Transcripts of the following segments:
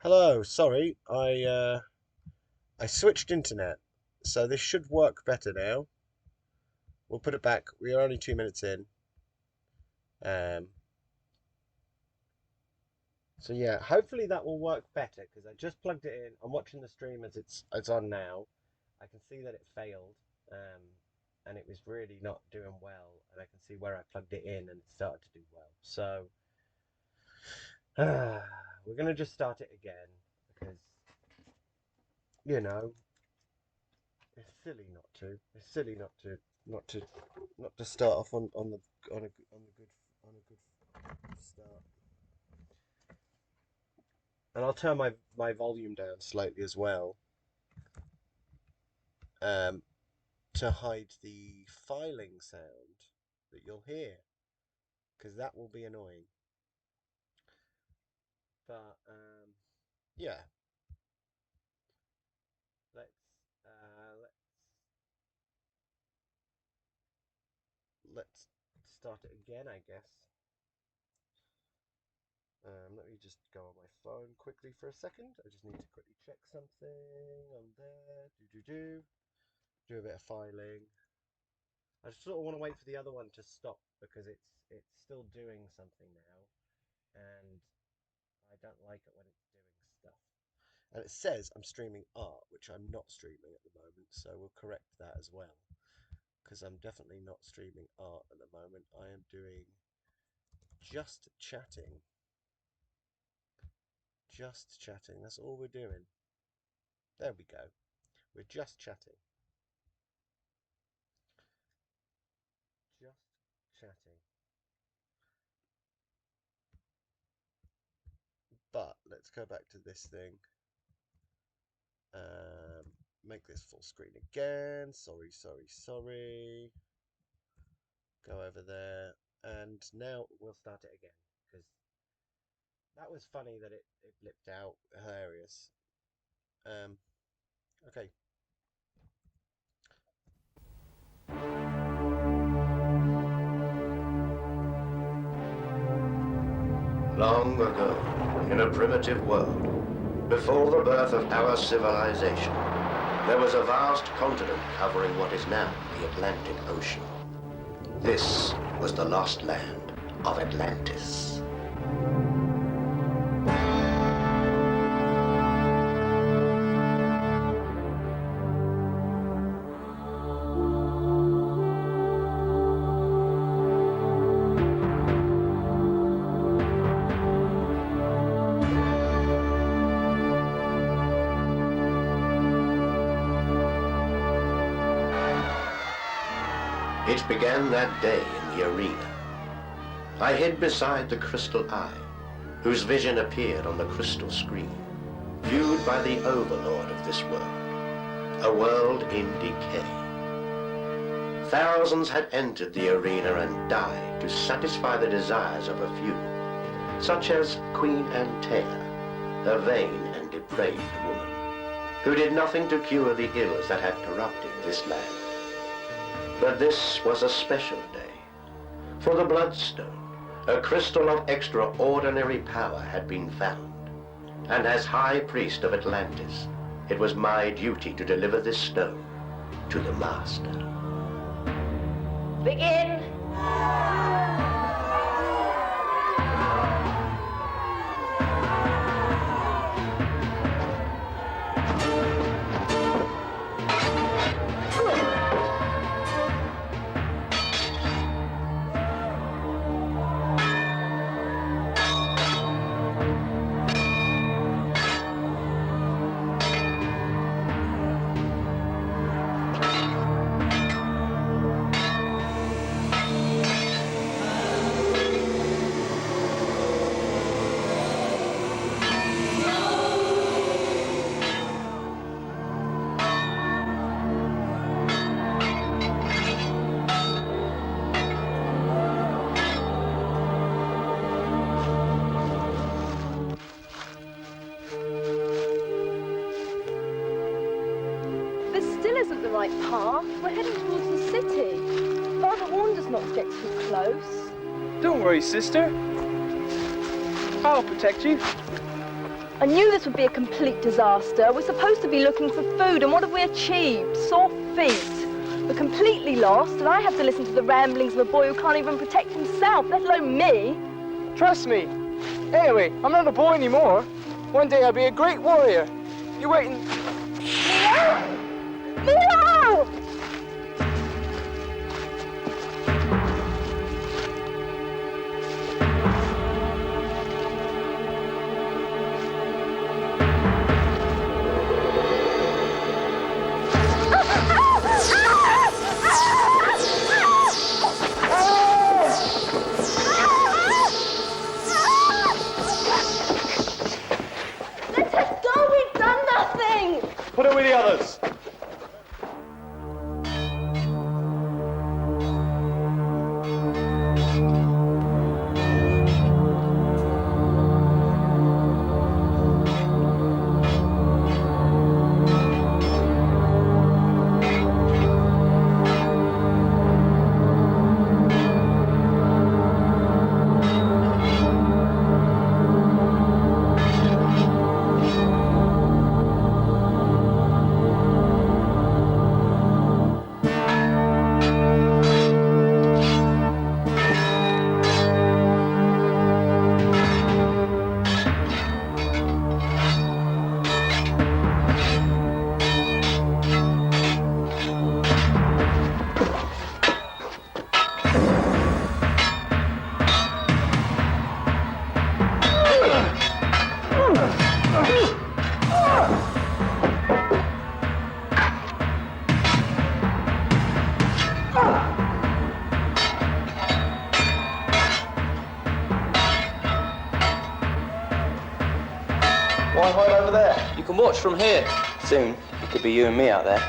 Hello, sorry, I switched internet, so this should work better now. We'll put it back. We are only 2 minutes in. Um, so yeah, hopefully that will work better because I just plugged it in. I'm watching the stream as it's on now. I can see that it failed, and it was really not doing well. And I can see where I plugged it in and it started to do well. So we're gonna just start it again because you know it's silly not to. It's silly not to not to start off on the on a good start. And I'll turn my volume down slightly as well, um, to hide the filing sound that you'll hear, because that will be annoying. But yeah, let's let's start it again, I guess. Let me just go on my phone quickly for a second. I just need to quickly check something on there. Do a bit of filing. I just sort of want to wait for the other one to stop because it's still doing something now, and I don't like it when it's doing stuff. And it says I'm streaming art, which I'm not streaming at the moment, so we'll correct that as well. Because I'm definitely not streaming art at the moment. I am doing just chatting. Just chatting. That's all we're doing. There we go. We're just chatting. Just chatting. But let's go back to this thing. Make this full screen again. Sorry. Go over there. And now we'll start it again. Because that was funny that it blipped out. Hilarious. Okay. Long ago, in a primitive world, before the birth of our civilization, there was a vast continent covering what is now the Atlantic Ocean. This was the lost land of Atlantis. It began that day in the arena. I hid beside the crystal eye, whose vision appeared on the crystal screen, viewed by the overlord of this world, a world in decay. Thousands had entered the arena and died to satisfy the desires of a few, such as Queen Antea, a vain and depraved woman, who did nothing to cure the ills that had corrupted this land. But this was a special day, for the Bloodstone, a crystal of extraordinary power, had been found. And as High Priest of Atlantis, it was my duty to deliver this stone to the Master. Begin! Right path. We're heading towards the city. Father warned us not to get too close. Don't worry, sister. I'll protect you. I knew this would be a complete disaster. We're supposed to be looking for food, and what have we achieved? Sore feet. We're completely lost, and I have to listen to the ramblings of a boy who can't even protect himself, let alone me. Trust me. Anyway, I'm not a boy anymore. One day I'll be a great warrior. You wait and... Milo! Let us go, we've done nothing! Put it with the others. Why hide over there? You can watch from here. Soon, it could be you and me out there.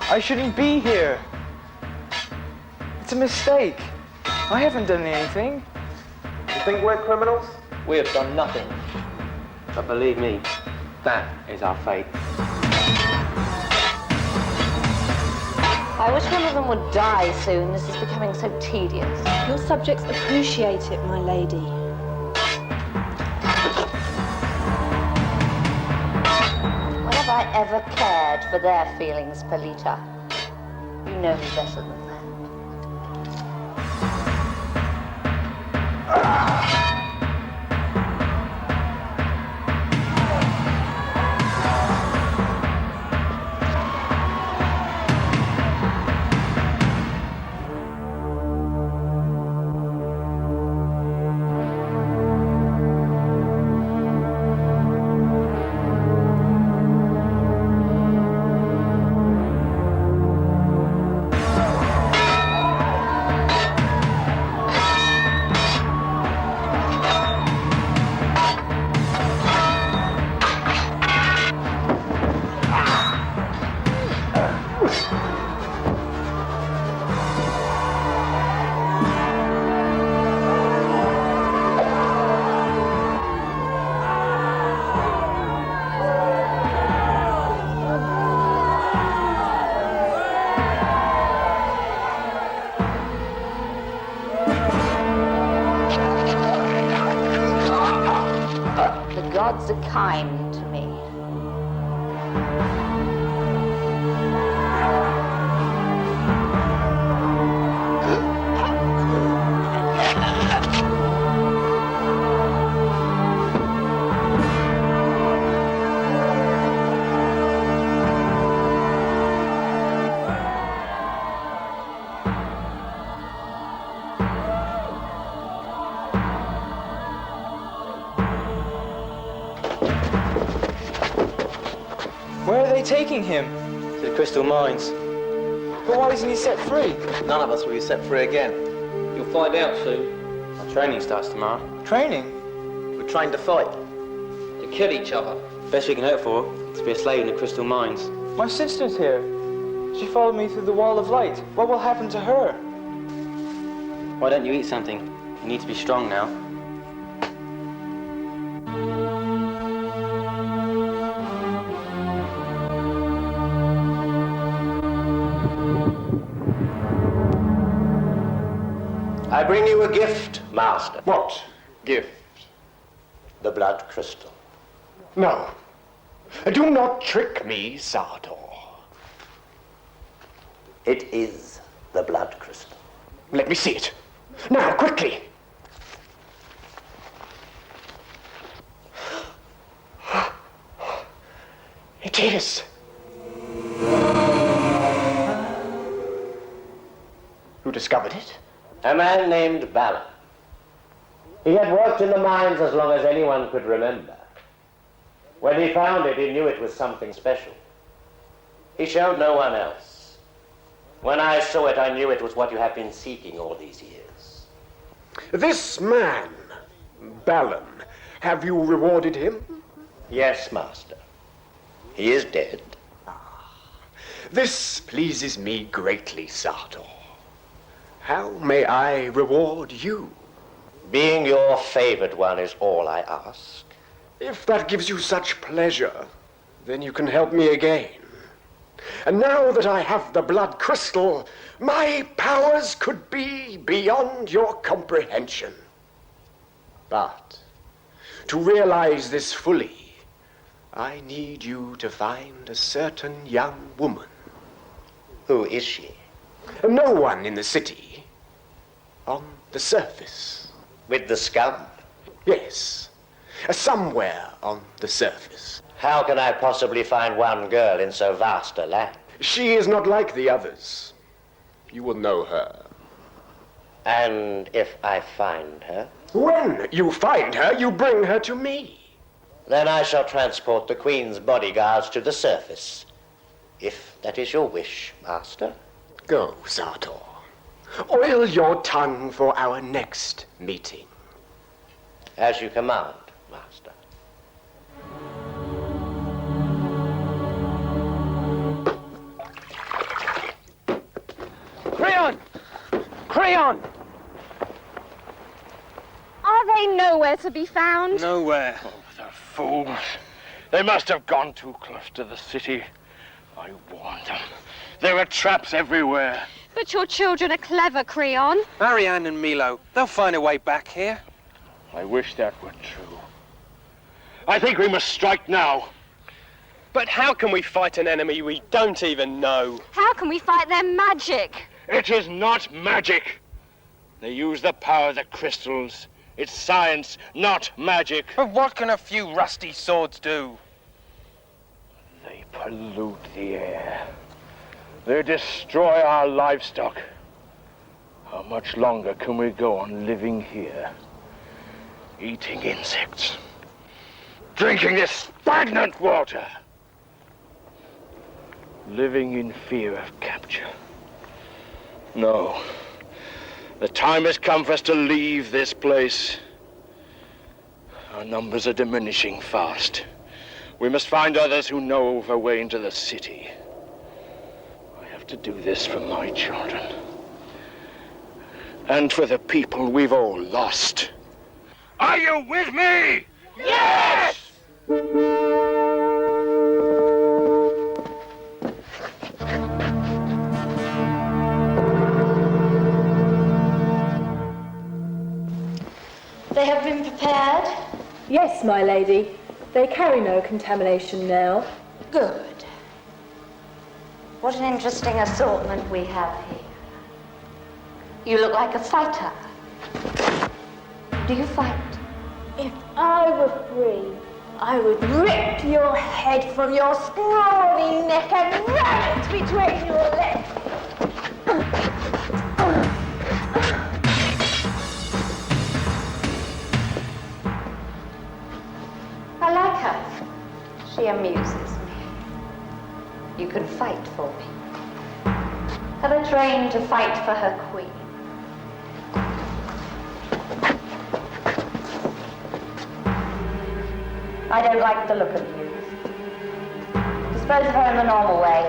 I shouldn't be here. It's a mistake. I haven't done anything. You think we're criminals? We have done nothing. But believe me, that is our fate. I wish one of them would die soon. This is becoming so tedious. Your subjects appreciate it, my lady. When have I ever cared for their feelings, Polita? You know me better than that. The gods are kind to me. Where are they taking him? To the Crystal Mines. But why isn't he set free? None of us will be set free again. You'll find out soon. Our training starts tomorrow. Training? We're trained to fight. To kill each other. Best we can hope for is to be a slave in the Crystal Mines. My sister's here. She followed me through the wall of light. What will happen to her? Why don't you eat something? You need to be strong now. I bring you a gift, Master. What gift? The blood crystal. No. Do not trick me, Sartor. It is the blood crystal. Let me see it. Now, quickly. It is. Who discovered it? A man named Balin. He had worked in the mines as long as anyone could remember. When he found it, he knew it was something special. He showed no one else. When I saw it, I knew it was what you have been seeking all these years. This man, Balin, have you rewarded him? Yes, Master. He is dead. This pleases me greatly, Sartor. How may I reward you? Being your favored one is all I ask. If that gives you such pleasure, then you can help me again. And now that I have the blood crystal, my powers could be beyond your comprehension. But to realize this fully, I need you to find a certain young woman. Who is she? No one in the city. On the surface. With the scum? Yes. Somewhere on the surface. How can I possibly find one girl in so vast a land? She is not like the others. You will know her. And if I find her? When you find her, you bring her to me. Then I shall transport the Queen's bodyguards to the surface. If that is your wish, Master. Go, Sartor. Oil your tongue for our next meeting. As you command, Master. Creon! Creon! Are they nowhere to be found? Nowhere. Oh, the fools. They must have gone too close to the city. I warned them. There are traps everywhere. But your children are clever, Creon. Marianne and Milo, they'll find a way back here. I wish that were true. I think we must strike now. But how can we fight an enemy we don't even know? How can we fight their magic? It is not magic. They use the power of the crystals. It's science, not magic. But what can a few rusty swords do? They pollute the air. They destroy our livestock. How much longer can we go on living here? Eating insects. Drinking this stagnant water. Living in fear of capture. No. The time has come for us to leave this place. Our numbers are diminishing fast. We must find others who know of a way into the city. I have to do this for my children. And for the people we've all lost. Are you with me? Yes! They have been prepared? Yes, my lady. They carry no contamination now. Good. What an interesting assortment we have here. You look like a fighter. Do you fight? If I were free, I would rip your head from your scrawny neck and ram it between your legs. I like her. She amuses me. You can fight for me. Have her trained to fight for her queen. I don't like the look of you. Dispose of her in the normal way.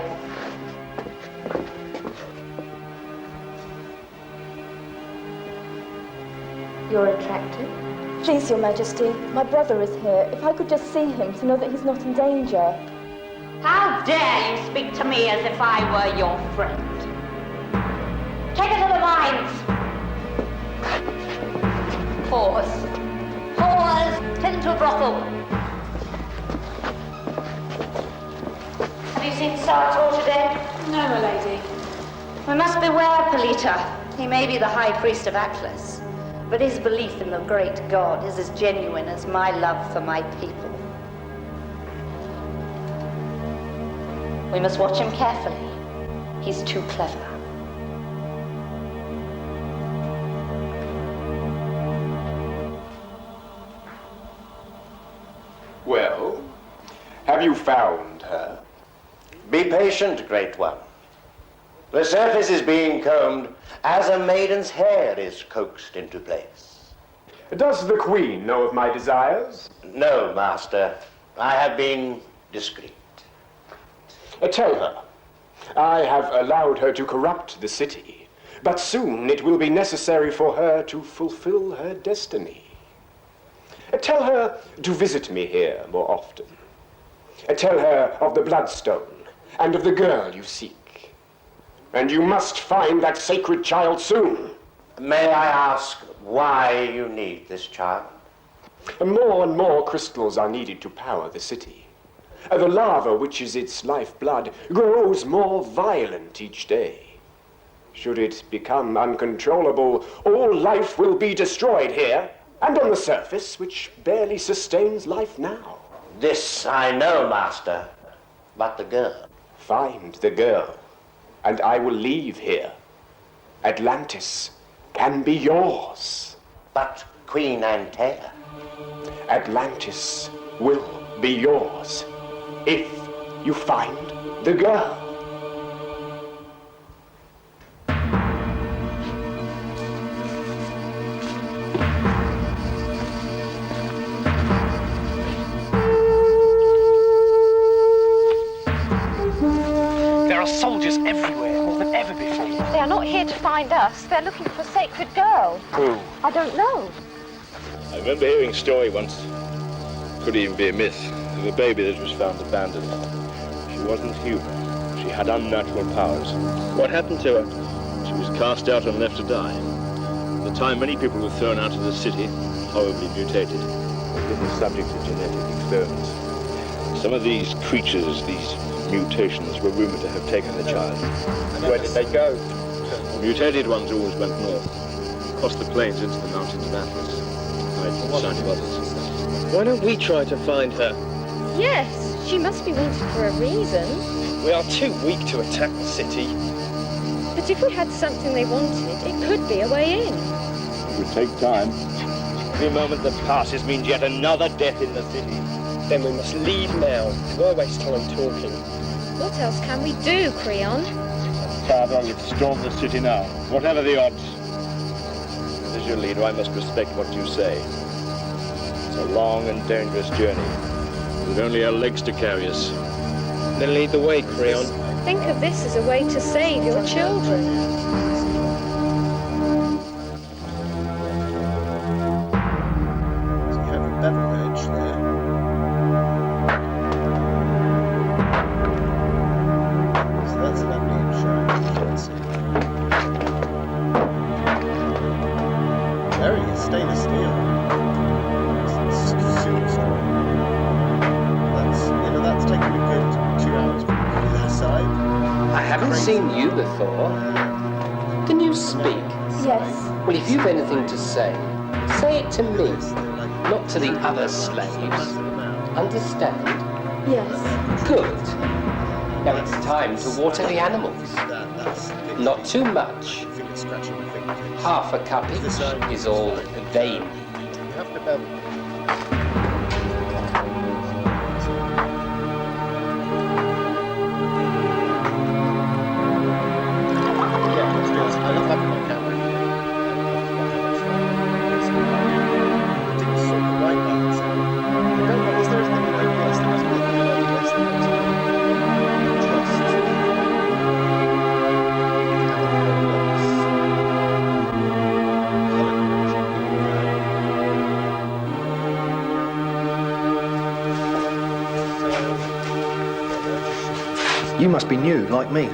You're attractive. Please, Your Majesty, my brother is here. If I could just see him to know that he's not in danger. How dare you speak to me as if I were your friend? Take her to the mines. Pause. Pause. Take them to a brothel. seen Sartor today? No, my lady. We must beware, Polita. He may be the high priest of Atlas, but his belief in the great god is as genuine as my love for my people. We must watch him carefully. He's too clever. Well, have you found her? Be patient, Great One. The surface is being combed as a maiden's hair is coaxed into place. Does the Queen know of my desires? No, Master. I have been discreet. Tell her. I have allowed her to corrupt the city, but soon it will be necessary for her to fulfill her destiny. Tell her to visit me here more often. Tell her of the Bloodstone and of the girl you seek. And you must find that sacred child soon. May I ask why you need this child? More and more crystals are needed to power the city. The lava, which is its lifeblood, grows more violent each day. Should it become uncontrollable, all life will be destroyed here, and on the surface, which barely sustains life now. This I know, Master, but the girl. Find the girl, and I will leave here. Atlantis can be yours. But Queen Antea? Atlantis will be yours if you find the girl. There are soldiers everywhere, more than ever before. They are not here to find us. They're looking for a sacred girl. Who? I don't know. I remember hearing a story once, could even be a myth, of a baby that was found abandoned. She wasn't human. She had unnatural powers. What happened to her? She was cast out and left to die. At the time, many people were thrown out of the city, horribly mutated, the subject of genetic experiments. Some of these creatures, these mutations, were rumored to have taken the child. And where did they go? The mutated ones always went north, across the plains into the mountains of Atlas, hide from the sight of others. Why don't we try to find her? Yes, she must be wanted for a reason. We are too weak to attack the city. But if we had something they wanted, it could be a way in. It would take time. Every moment that passes means yet another death in the city. Then we must leave now. Why waste time talking? What else can we do, Creon? Father, let's storm the city now, whatever the odds. As your leader, I must respect what you say. It's a long and dangerous journey. We've only our legs to carry us. Then lead the way, Creon. Think of this as a way to save your children. Beverage there. So that's a lovely insurance. Very stainless steel. It's super strong. That's taken a good 2 hours from the other side. I haven't seen you before. Can you speak? Yes. Well, if you've anything to say it to me, not to the other slaves. Understand? Yes. Good. Now it's time to water the animals. Not too much. Half a cup each is all they need. You have to bevel. Yeah, let's do this. I love having my camera. You must be new, like me. You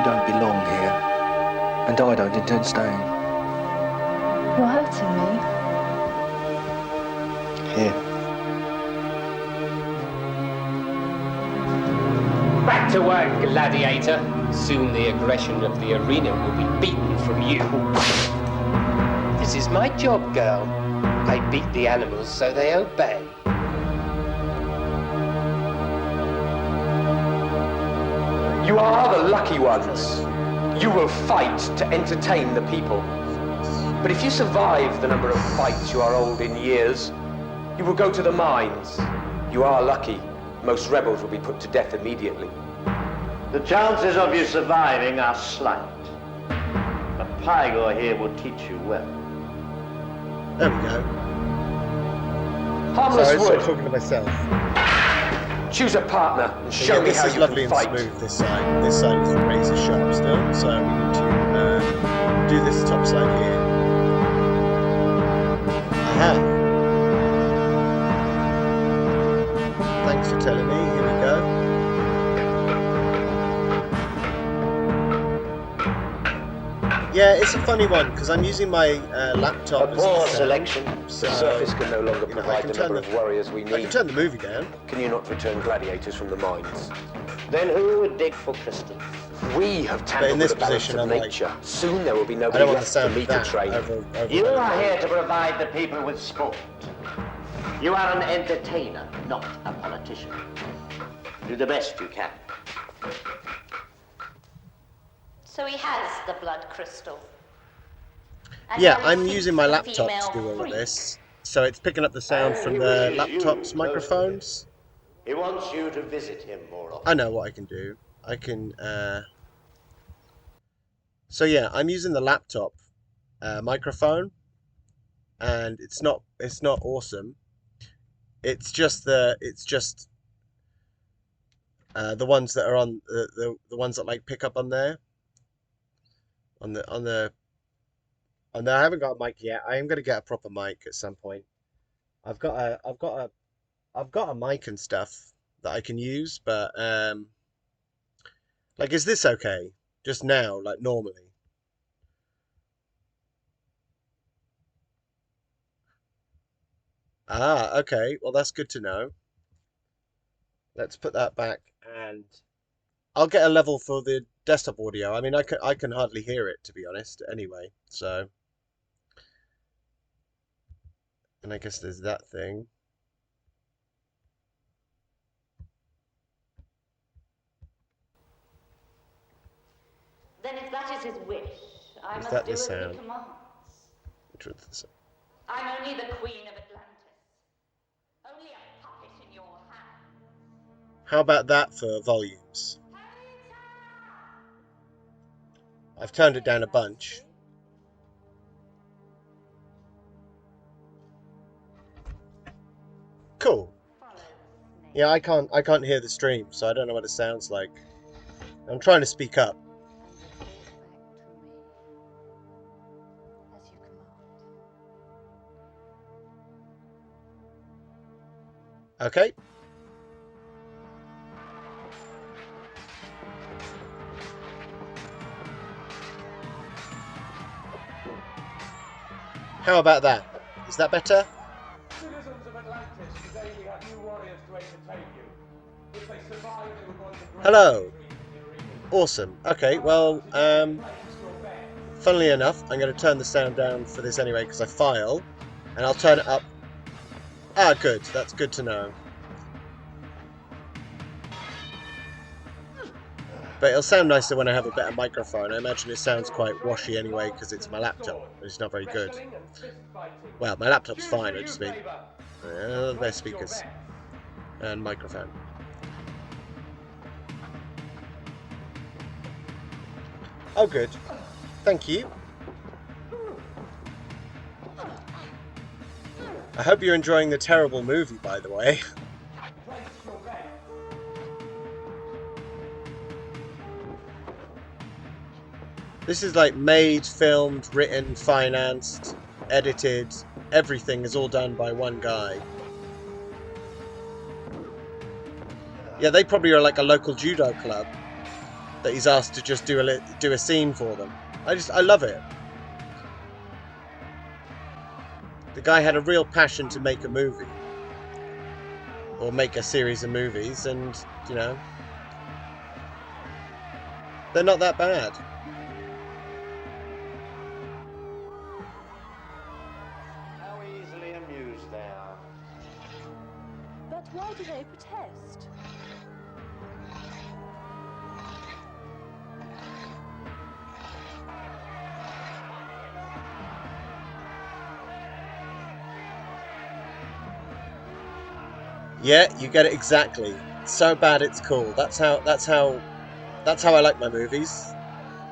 don't belong here, and I don't intend staying. You're hurting me. Here. Back to work, gladiator. Soon the aggression of the arena will be beaten from you. This is my job, girl. I beat the animals so they obey. You are the lucky ones. You will fight to entertain the people. But if you survive the number of fights you are old in years, you will go to the mines. You are lucky. Most rebels will be put to death immediately. The chances of you surviving are slight. But Pygor here will teach you well. There we go. Harmless Sorry, wood. I'm talking to myself. Choose a partner and So show me this how is you lovely can and fight. smooth, this side. This side is razor sharp still, so we need to do this top side here. Aha! Thanks for telling me. Here we go. Yeah, it's a funny one because I'm using my laptop. A poor selection. So, The surface can no longer I provide can the turn number of warriors we I can need. turn the movie down. Can you not return gladiators from the mines? Then who would dig for crystals? We have But in tampered this with the balance position, of I'm like, nature. Soon there will be I nobody don't want the left for sound me of to that train. over You are here to provide the people with sport. You are an entertainer, not a politician. Do the best you can. So he has the blood crystal. And Yeah, now I'm he using my seeks the laptop to female do all of freak. this. So it's picking up the sound from the laptop's microphones. He wants you to visit him more often. I know what I can do. I can, So yeah, I'm using the laptop microphone, and it's not awesome. It's just the ones that are on the ones that like pick up on there. I haven't got a mic yet. I am gonna get a proper mic at some point. I've got a mic and stuff that I can use, but like, is this okay? Just now, like normally? Ah, okay. Well, that's good to know. Let's put that back, and I'll get a level for the desktop audio. I mean, I can hardly hear it, to be honest, anyway. So, and I guess there's that thing. Then if that is his wish, I Is must that do the as sound? he commands. Which one's the sound? I'm only the queen of Atlantis. Only a puppet in your hand. How about that for volumes? I've turned it down a bunch. Cool. Yeah, I can't hear the stream, so I don't know what it sounds like. I'm trying to speak up. Okay. How about that? Is that better? Citizens of Atlantis, today we have new warriors to entertain you. If they survive, they will go on to great Hello. Awesome. Okay, well, funnily enough, I'm going to turn the sound down for this anyway because I file, and I'll turn it up. Ah, good. That's good to know. But it'll sound nicer when I have a better microphone. I imagine it sounds quite washy anyway because it's my laptop. It's not very good. Well, my laptop's fine. I just mean the best speakers and microphone. Oh, good. Thank you. I hope you're enjoying the terrible movie, by the way. This is like made, filmed, written, financed, edited. Everything is all done by one guy. Yeah, they probably are like a local judo club that he's asked to just do a scene for them. I love it. The guy had a real passion to make a movie. or make a series of movies, and you know, they're not that bad. How easily amused they are. But why do they protest? Yeah, you get it exactly. So bad it's cool. That's how I like my movies.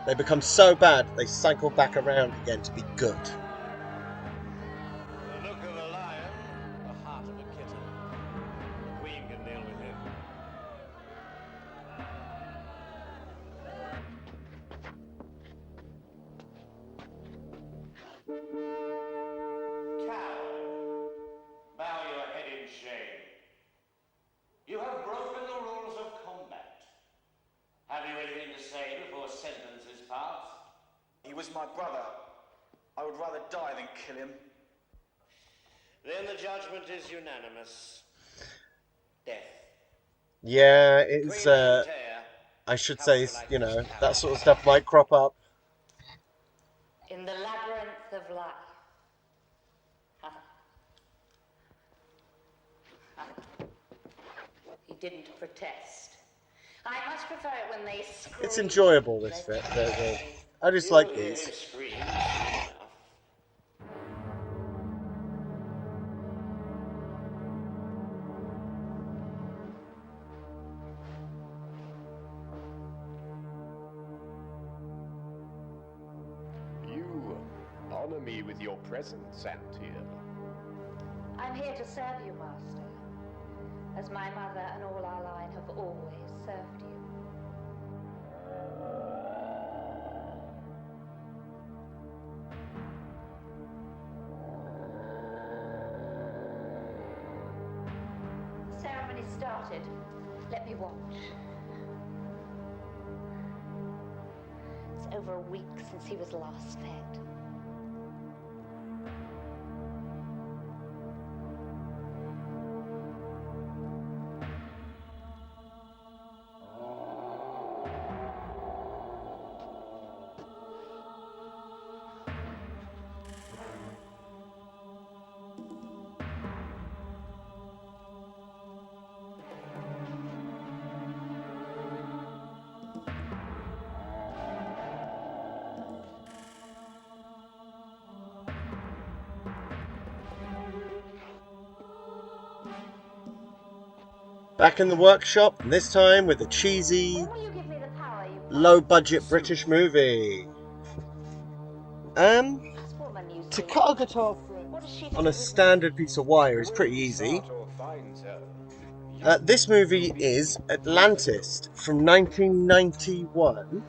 They become so bad they cycle back around again to be good. The look of a lion, the heart of a kitten. The Queen can deal with him. Coward, bow your head in shame. You have broken the rules of combat. Have you anything to say before sentence is passed? He was my brother. I would rather die than kill him. Then the judgment is unanimous. Death. Yeah, it's I should say, you know, that sort of stuff might crop up. In the labyrinth of life. He didn't protest. I much prefer it when they scream. It's enjoyable, this bit. I just like these. Screams enough. You honor me with your presence, Antia. I'm here to serve you, Master, as my mother and all our line have always served you. The ceremony started. Let me watch. It's over a week since he was last fed. Back in the workshop, and this time with a cheesy, low-budget British movie. To cut a guitar fret on a standard piece of wire is pretty easy. This movie is Atlantis from 1991.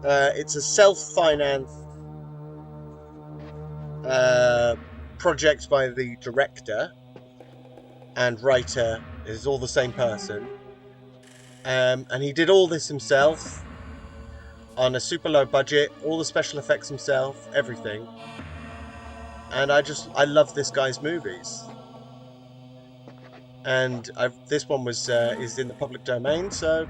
It's a self-financed project by the director and writer. Is all the same person, and he did all this himself on a super low budget, all the special effects himself, everything. And I love this guy's movies, and this one was is in the public domain, so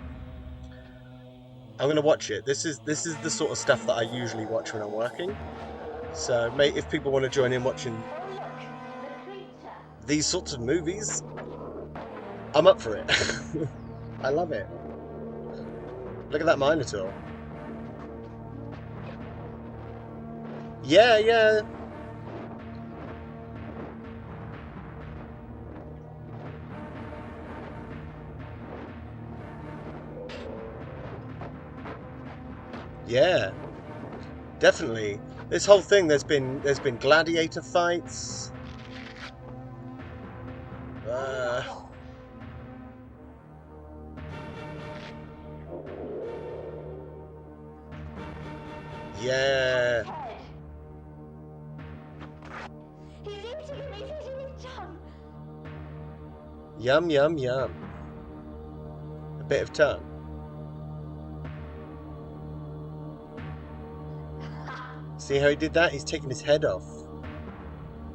I'm gonna watch it. This is the sort of stuff that I usually watch when I'm working. So, mate, if people want to join in watching these sorts of movies, I'm up for it. I love it. Look at that Minotaur. Yeah, yeah. Yeah. Definitely. This whole thing, there's been gladiator fights. Yeah. He's eating him, he's eating his tongue. Yum, yum, yum. A bit of tongue. See how he did that? He's taking his head off.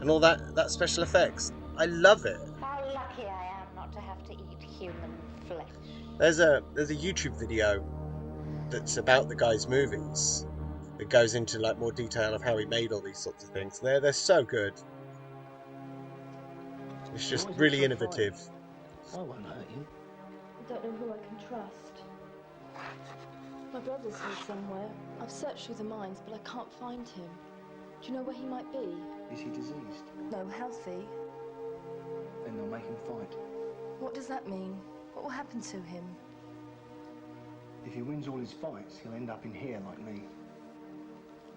And all that special effects. I love it. How lucky I am not to have There's a YouTube video that's about the guy's movies. It goes into like more detail of how he made all these sorts of things. They're so good. It's just really innovative. I won't hurt you. I don't know who I can trust. My brother's here somewhere. I've searched through the mines, but I can't find him. Do you know where he might be? Is he diseased? No, healthy. Then they'll make him fight. What does that mean? What will happen to him? If he wins all his fights, he'll end up in here like me.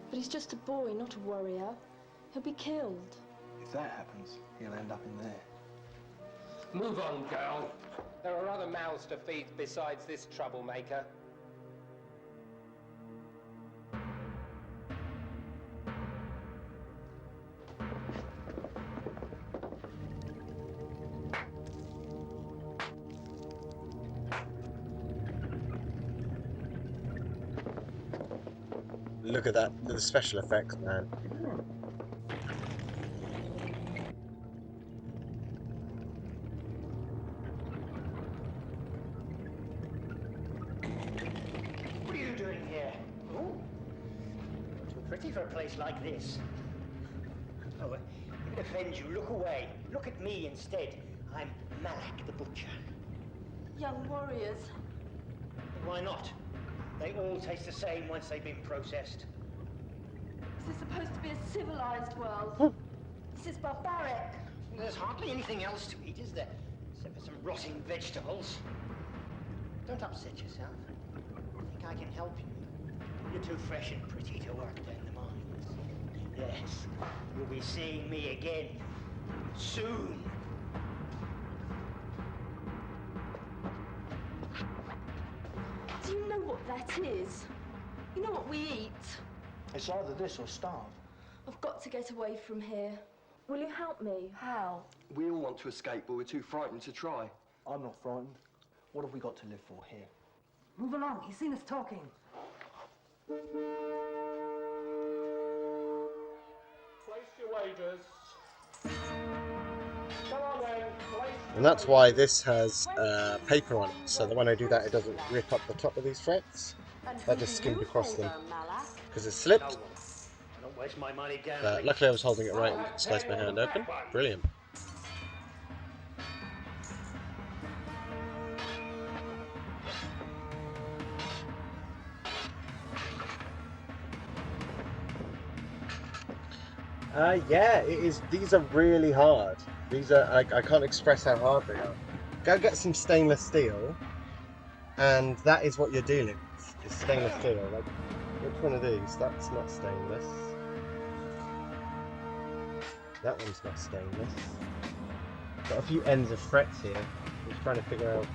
But he's just a boy, not a warrior. He'll be killed. If that happens, he'll end up in there. Move on, girl. There are other mouths to feed besides this troublemaker. Look at that, the special effects, man. What are you doing here? Oh, too pretty for a place like this. Oh, if it offends you, look away. Look at me instead. I'm Malak the Butcher. Young warriors. Why not? They all taste the same once they've been processed. This is supposed to be a civilized world. This is barbaric. There's hardly anything else to eat, is there? Except for some rotting vegetables. Don't upset yourself. I think I can help you. You're too fresh and pretty to work down the mines. Yes, you'll be seeing me again. Soon. Do you know what that is? You know what we eat? It's either this or starve. I've got to get away from here. Will you help me? How? We all want to escape, but we're too frightened to try. I'm not frightened. What have we got to live for here? Move along. He's seen us talking. Place your wagers. Come on then, place. And that's why this has paper on it, so that when I do that it doesn't rip up the top of these frets. That just skimmed across them. Because it slipped. Don't waste my money Luckily I was holding it right and sliced my hand open. Brilliant. Yeah, it is. These are really hard. These are, I can't express how hard they are. Go get some stainless steel, and that is what you're dealing with. Is stainless steel. Like, which one of these? That's not stainless. That one's not stainless. Got a few ends of frets here. Just trying to figure out.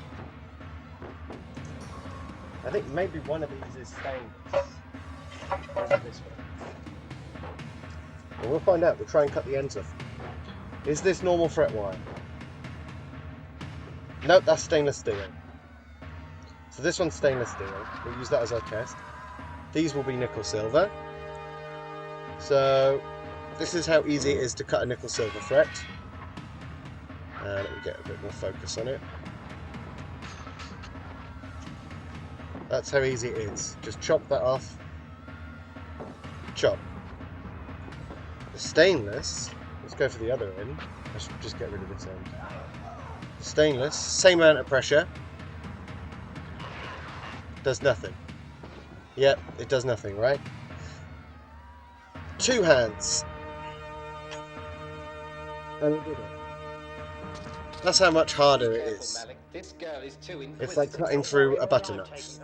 I think maybe one of these is stainless. Maybe this one. Well, we'll find out. We'll try and cut the ends off. Is this normal fret wire? Nope, that's stainless steel. So this one's stainless steel. We'll use that as our test. These will be nickel silver. So this is how easy it is to cut a nickel silver fret. Let me get a bit more focus on it. That's how easy it is. Just chop that off. Chop. The stainless, let's go for the other end. I should just get rid of this end. The stainless, same amount of pressure. Does nothing. Yep, it does nothing, right? Two hands. And it did it. That's how much harder it is. This girl is too It's like cutting through a butter knife.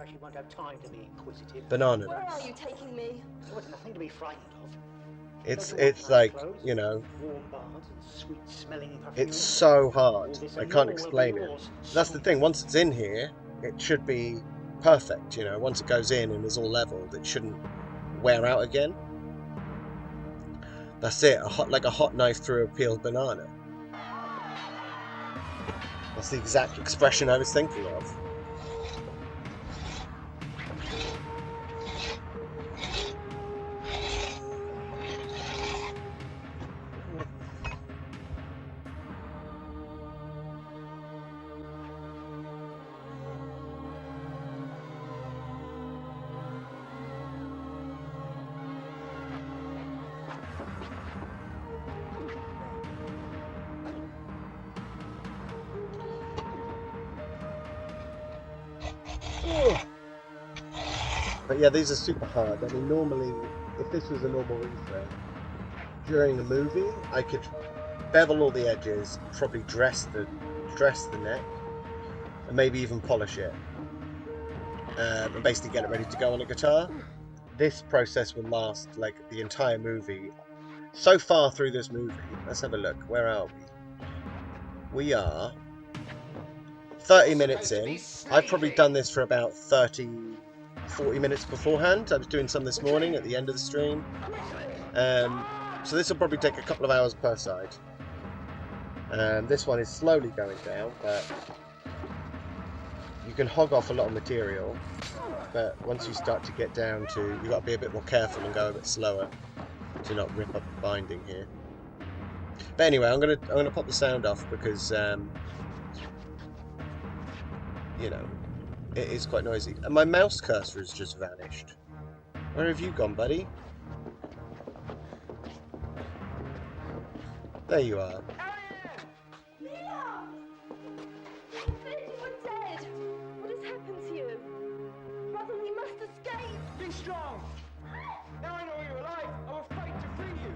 Banana Where knife. are you taking me? There was nothing to be frightened of. It's like, you know, Warm baths and sweet-smelling perfume. it's so hard. I can't explain it. That's the thing. Once it's in here, it should be perfect. You know, once it goes in and is all leveled, it shouldn't wear out again. That's it. Like a hot knife through a peeled banana. That's the exact expression I was thinking of. But yeah, these are super hard. I mean, normally, if this was a normal refurb, during a movie, I could bevel all the edges, probably dress the neck, and maybe even polish it, and basically get it ready to go on a guitar. This process will last like the entire movie. So far through this movie, let's have a look. Where are we? We are 30 minutes in. I've probably done this for about 40 minutes beforehand. I was doing some this morning at the end of the stream. So this will probably take a couple of hours per side. This one is slowly going down, but you can hog off a lot of material. But once you start to get down to, you've got to be a bit more careful and go a bit slower to not rip up the binding here. But anyway, I'm gonna pop the sound off because you know, it is quite noisy. And my mouse cursor has just vanished. Where have you gone, buddy? There you are. Leah! You said you were dead. What has happened to you? Brother, we must escape. Be strong! Now I know you're alive, I will fight to free you!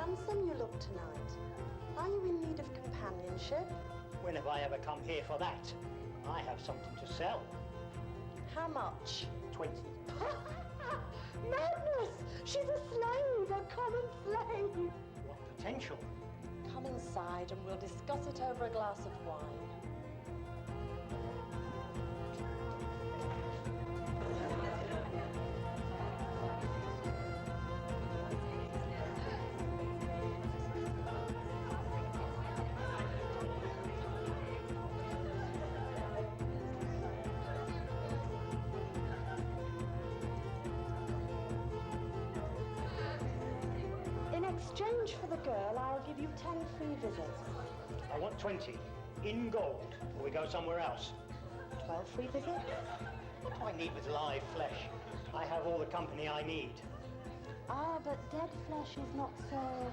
handsome you look tonight. Are you in need of companionship? When have I ever come here for that? I have something to sell. How much? 20. Madness! She's a slave, a common slave! What potential? Come inside and we'll discuss it over a glass of wine. In exchange for the girl, I'll give you 10 free visits. I want 20. In gold. Or we go somewhere else. 12 free visits? What do I need with live flesh? I have all the company I need. Ah, but dead flesh is not so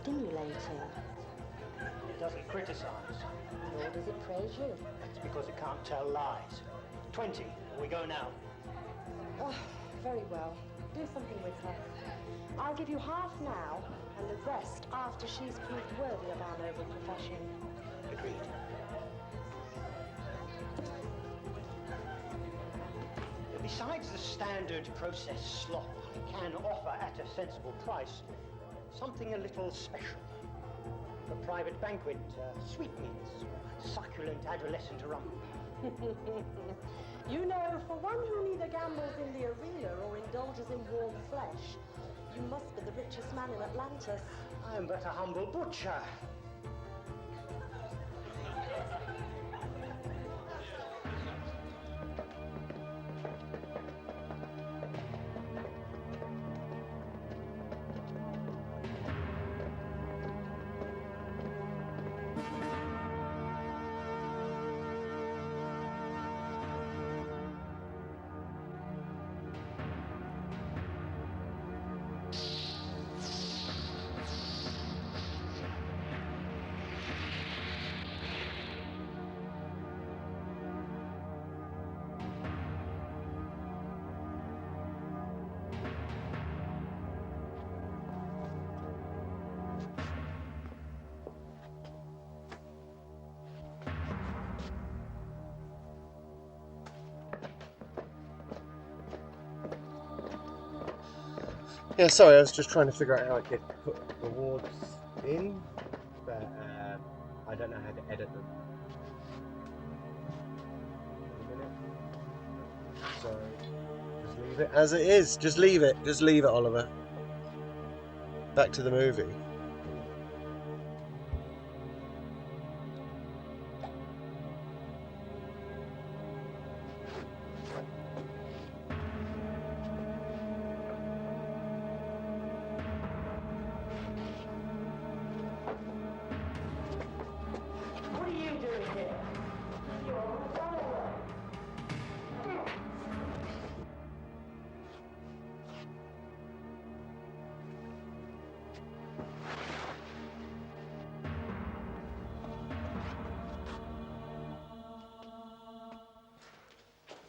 stimulating. It doesn't criticize. Nor does it praise you. It's because it can't tell lies. 20. We go now. Oh, very well. Do something with her. I'll give you half now, and the rest after she's proved worthy of our noble profession. Agreed. Besides the standard process slop, I can offer at a sensible price something a little special. A private banquet, sweetmeats, succulent adolescent rum. You know, for one who neither gambles in the arena or indulges in warm flesh, you must be the richest man in Atlantis. I am but a humble butcher. Yeah, sorry, I was just trying to figure out how I could put rewards in, but I don't know how to edit them. So, just leave it as it is. Just leave it. Just leave it, Oliver. Back to the movie.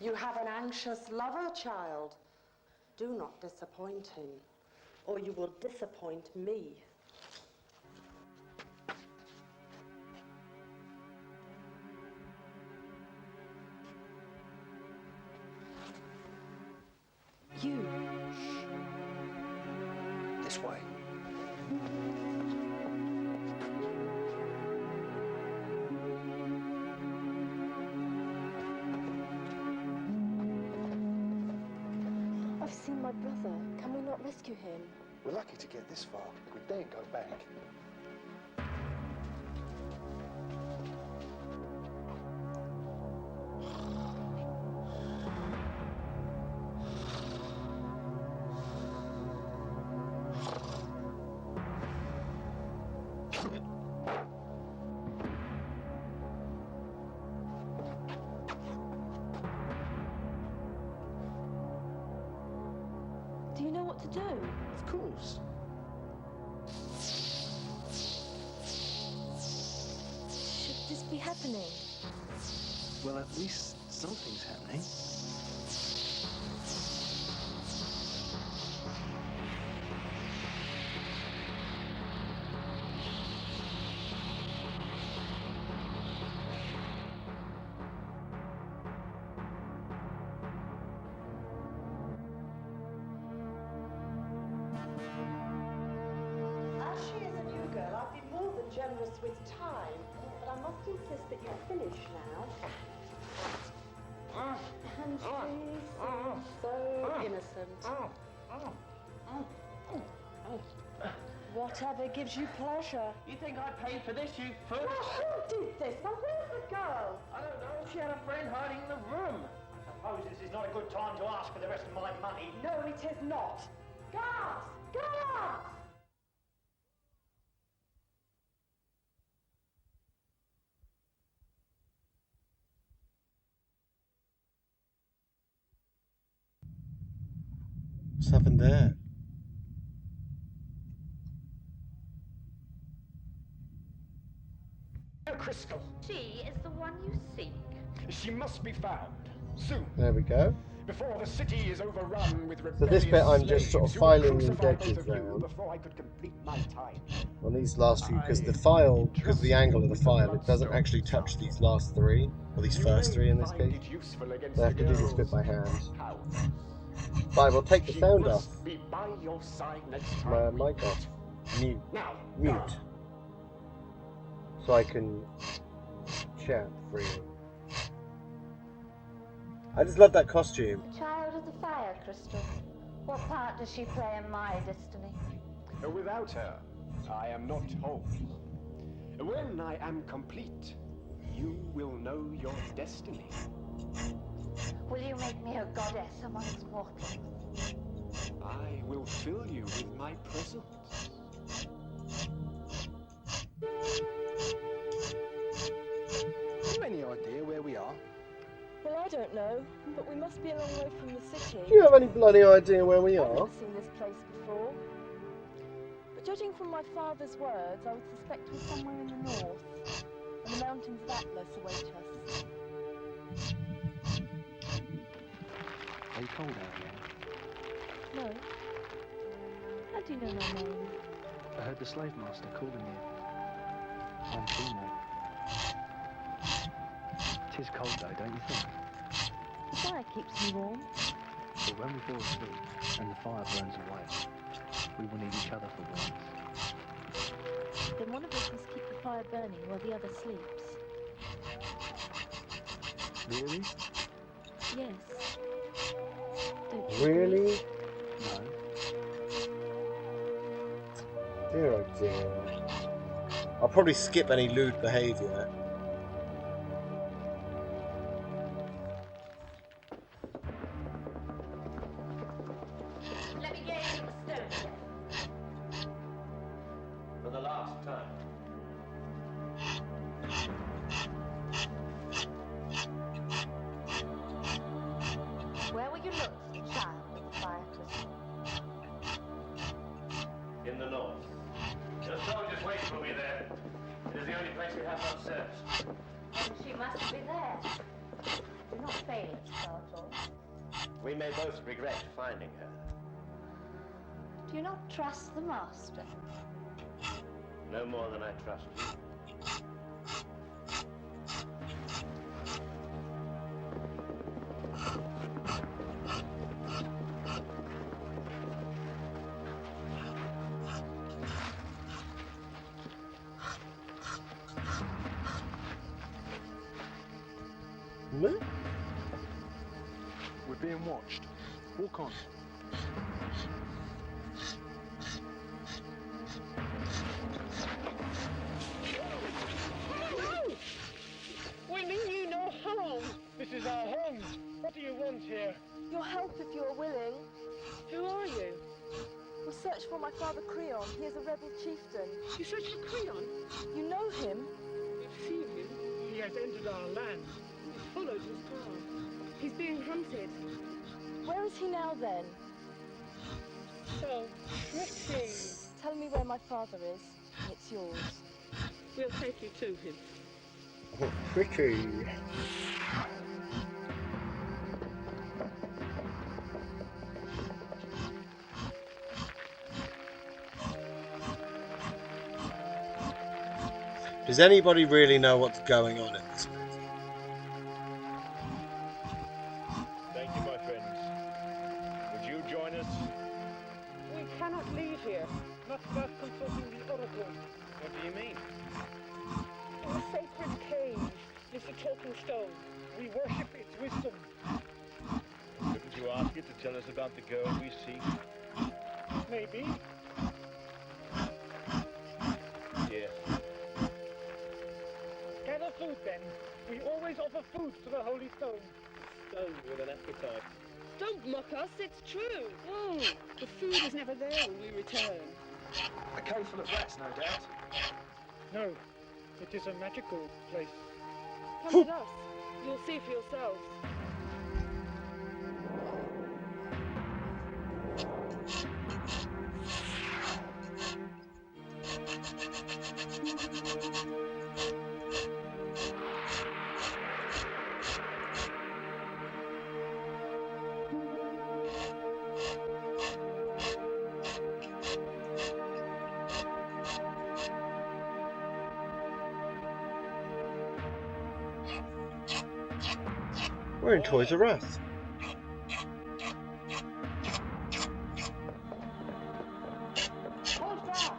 You have an anxious lover, child. Do not disappoint him, or you will disappoint me. You. This way. I've seen my brother. Can we not rescue him? We're lucky to get this far. We daren't go back. Do you know what to do? Of course. Should this be happening? Well, at least something's happening. As she is a new girl, I'd be more than generous with time, but I must insist that you finish now. And she seems so innocent. Whatever gives you pleasure. You think I paid for this, you fool? Who did this? Now, where's the girl? I don't know. She had a friend hiding in the room. I suppose this is not a good time to ask for the rest of my money. No, it is not. Guards! Guards! What's happened there? Crystal. She is the one you seek. She must be found soon. There we go. Before the city is overrun with So this bit I'm just sort of filing these crucify both edges of you round before I could complete my time. on these last few, because the file, because of the angle of the file, it doesn't actually touch these last three, or these first three in this case. So I have to do this bit by hand. But I will take the sound off. Be by your side next My time. mic off. Mute. Now, Mute. So I can chat freely. I just love that costume. Child of the fire, Crystal. What part does she play in my destiny? Without her, I am not whole. When I am complete, you will know your destiny. Will you make me a goddess amongst mortals? I will fill you with my presence. Have you any idea where we are? Well, I don't know, but we must be a long way from the city. Do you have any bloody idea where we I've are? never seen this place before. But judging from my father's words, I would suspect we're somewhere in the north, and the mountains of Atlas await us. Are you cold out there? No. How do you know my name? I heard the slave master calling you. I'm Timo. Tis cold though, don't you think? The fire keeps me warm. But when we fall asleep and the fire burns away, we will need each other for warmth. Then one of us must keep the fire burning while the other sleeps. Really? Yes. Don't you Really? No. Dear oh dear. I'll probably skip any lewd behaviour. Let me gaze at the stone again. For the last time. Where were you lost, child of the fire crystal? In the north. Your soldiers wait for me there. It is the only place we have not searched. Then she must be there. Do not fail us, Sartor. We may both regret finding her. Do you not trust the Master? No more than I trust you. We're being watched. Walk on. No! We mean you no harm. This is our home. What do you want here? Your help if you are willing. Who are you? We'll search for my father Creon. He is a rebel chieftain. You search for Creon? You know him? We've seen him. He has entered our land. We followed his path. He's being hunted. Where is he now then? So tricky. Tell me where my father is, and it's yours. We'll take you to him. Oh, tricky. Does anybody really know what's going on in this movie? Thank you, my friends. Would you join us? We cannot leave here, not without consulting the Oracle. What do you mean? In the sacred cave is the talking stone. We worship its wisdom. Couldn't you ask it to tell us about the girl we seek? Maybe. Yes. Gather food then. We always offer food to the holy stone. Stone with an appetite. Don't mock us, it's true. The food is never there when we return. A cave full of rats, no doubt. No, it is a magical place. Come with us. You'll see for yourselves. We're in Toys R Us. Hold back!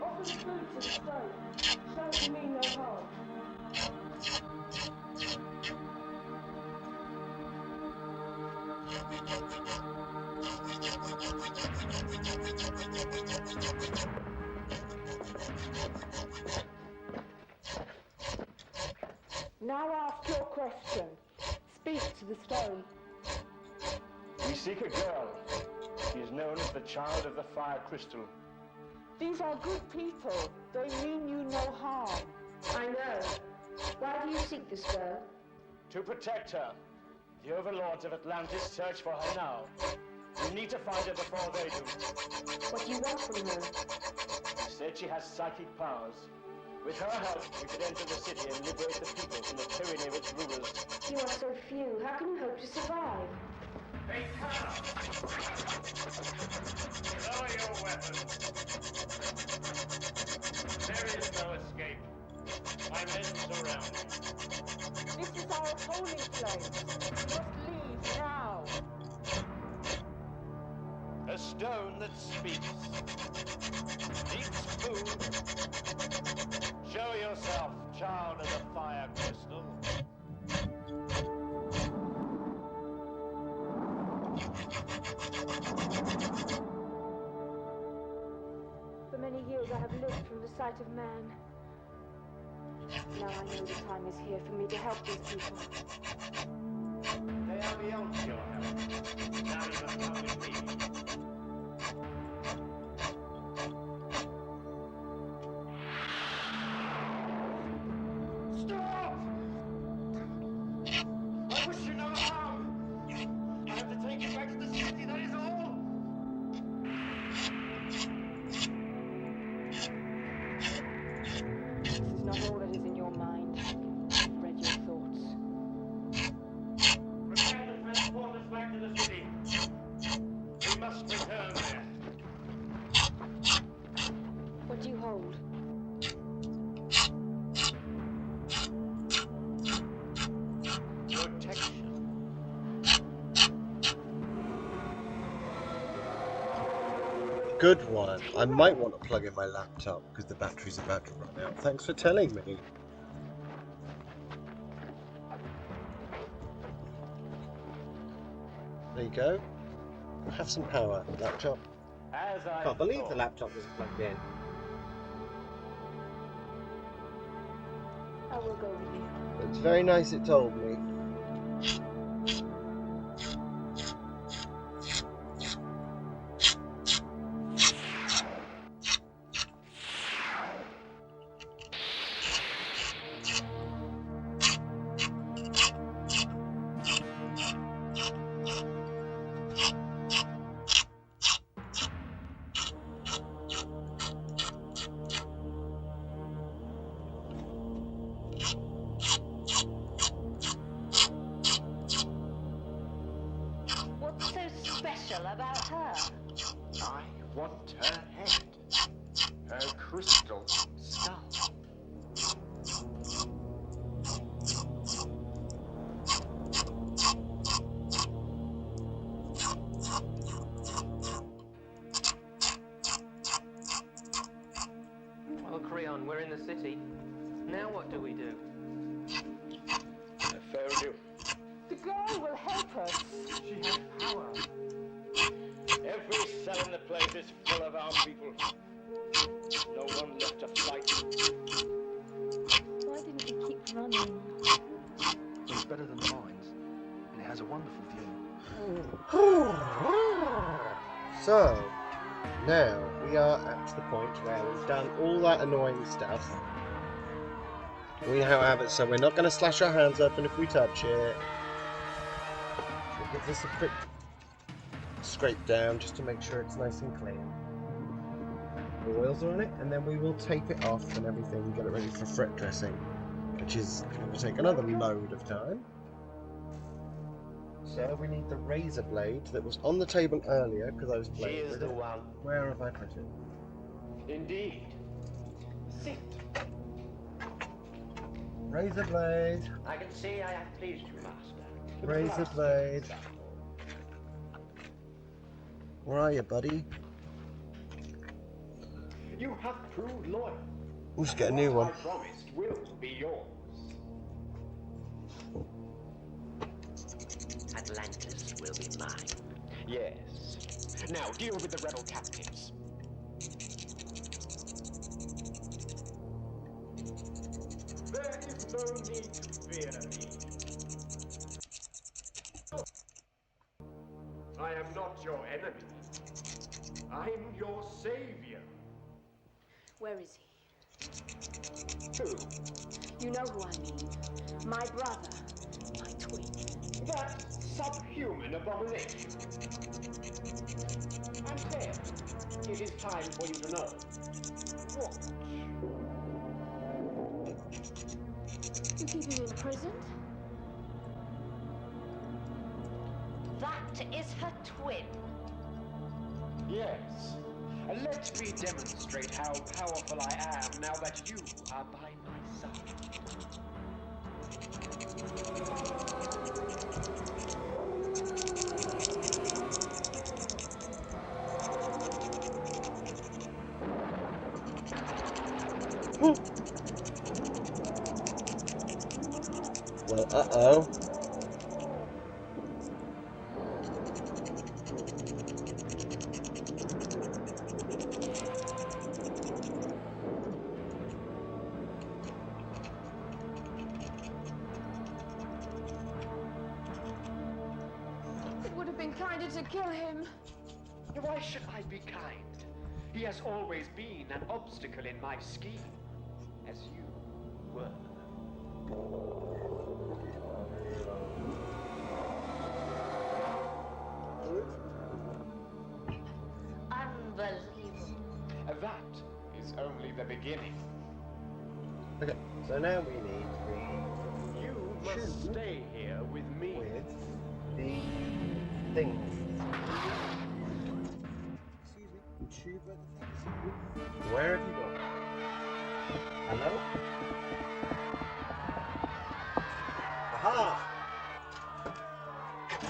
Offer the food to the stone. Stone can mean no harm. Now ask your question. Speak to the stone. We seek a girl. She is known as the child of the fire crystal. These are good people. They mean you no harm. I know. Why do you seek this girl? To protect her. The overlords of Atlantis search for her now. We need to find her before they do. What do you want from her? She said she has psychic powers. With her help, we could enter the city and liberate the people from the tyranny of its rulers. You are so few. How can you hope to survive? They cannot! Lower your weapons. There is no escape. My men surround you. This is our holy place. You must leave now. A stone that speaks. Eats food. Show yourself, child of the fire crystal. For many years I have lived from the sight of man. Now I know the time is here for me to help these people. They are beyond your help. Now you must come with me. Stop! I wish you no harm. I have to take you back to the city, that is all. This is not all that is in your mind. I've read your thoughts. good one. I might want to plug in my laptop because the battery's about to run out. Thanks for telling me. There you go. Have some power, laptop. As I Can't believe thought. the laptop was plugged in. I will go with you. It's very nice it told me. What's so special about her? I want her head. Her crystal skull. Well, Creon, we're in the city. Now what do we do? I failed you. The girl will help us. She has power. Every cell in the place is full of our people. No one left to fight. Why didn't you keep running? It's better than the mines, and it has a wonderful view. So, now we are at the point where we've done all that annoying stuff. We now have it, so we're not going to slash our hands open if we touch it. We'll give this a quick scrape down just to make sure it's nice and clean. The oils are on it, and then we will tape it off and everything and get it ready for fret dressing, which is going to take another load of time. So we need the razor blade that was on the table earlier because I was She playing is with the it. one. Where have I put it? Indeed. Sit. Razor blade. I can see I have pleased you, master. Razor blade. Where are you, buddy? You have proved loyal. We'll just get a new one. What I promised will be yours. Atlantis will be mine. Yes. Now deal with the rebel captives. There is no need to fear me. I am not your enemy. I'm your savior. Where is he? Who? You know who I mean. My brother. My twin. That subhuman abomination. Antea, it is time for you to know. What? You keep him imprisoned? That is her twin. Yes. Let me demonstrate how powerful I am now that you are by my side. Well, uh-oh. It would have been kinder to kill him. Why should I be kind? He has always been an obstacle in my scheme, as you were. Unbelievable. That is only the beginning. Okay, so now we need the You must stay here with me. with the things. Excuse me, tube where the things. Where have you gone? Hello? Aha!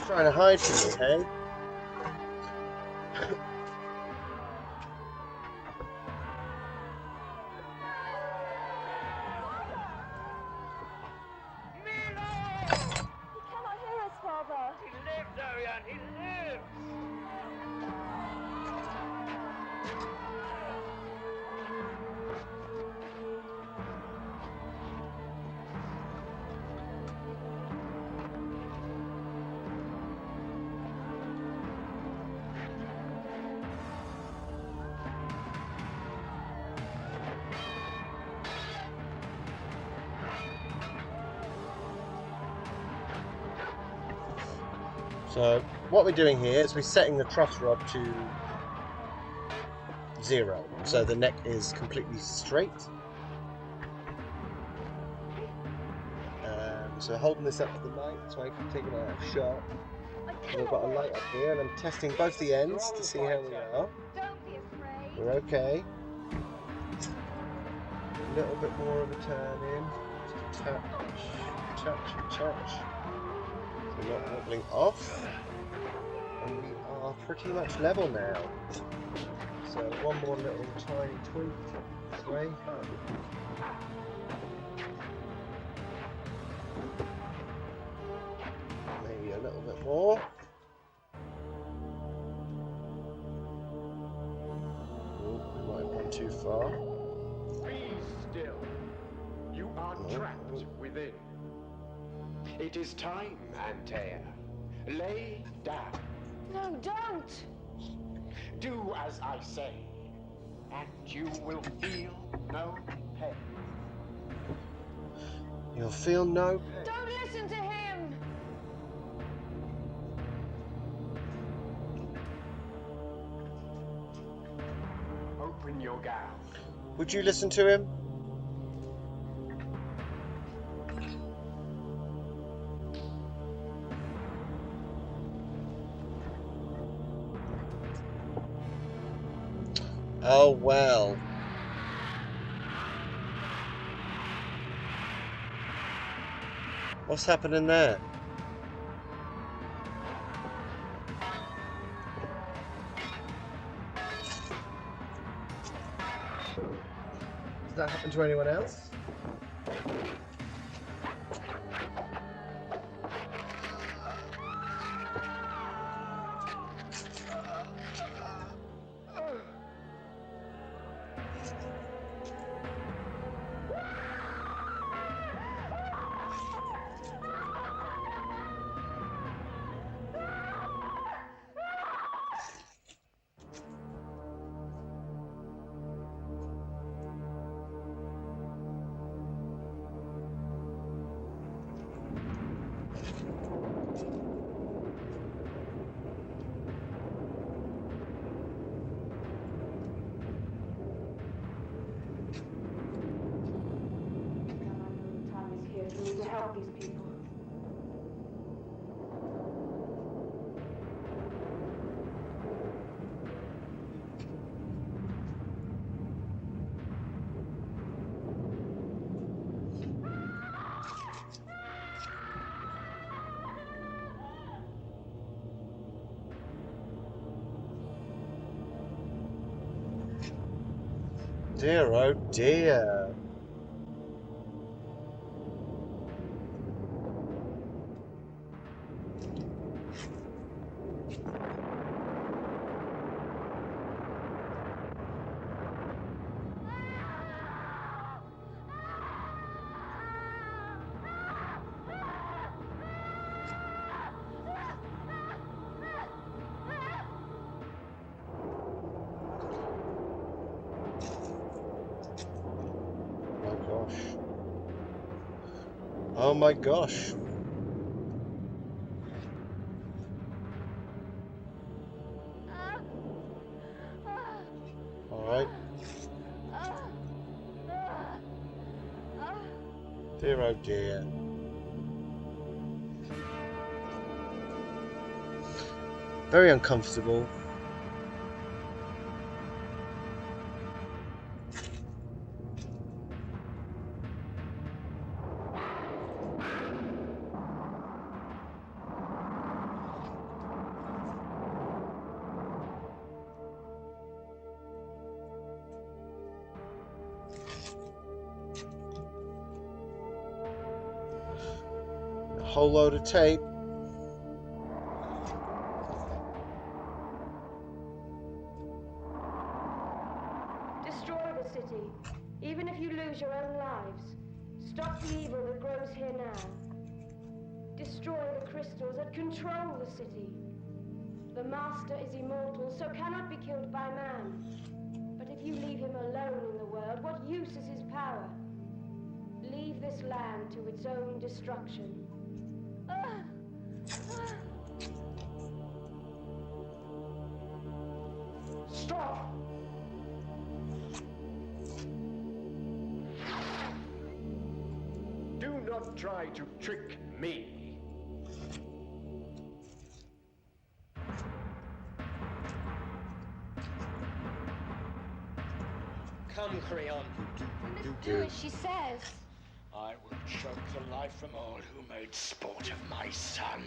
Trying to hide from me, hey? So what we're doing here is we're setting the truss rod to 0, so the neck is completely straight. So holding this up to the light, so I can take it out of shot. And we've got a light up here, and I'm testing both the ends to see how we are. We're okay. A little bit more of a turn in. Just a touch. So not wobbling off. And we are pretty much level now. So one more little tiny tweak this way. Maybe a little bit more. Oh, we might have gone too far. Be still. You are trapped within. It is time, Antea. Lay down. No, don't! Do as I say, and you will feel no pain. You'll feel no pain. Don't listen to him! Open your gown. Would you listen to him? Oh well. What's happening there? Does that happen to anyone else? To help these people. Dear, oh dear. Oh my gosh. All right. Dear, oh dear. Very uncomfortable. Whole load of tape. Destroy the city, even if you lose your own lives. Stop the evil that grows here now. Destroy the crystals that control the city. The Master is immortal, so cannot be killed by man. But if you leave him alone in the world, what use is his power? Leave this land to its own destruction. Stop! Do not try to trick me. Come, Creon. We must do as she says. I will choke the life from all who made sport of my son.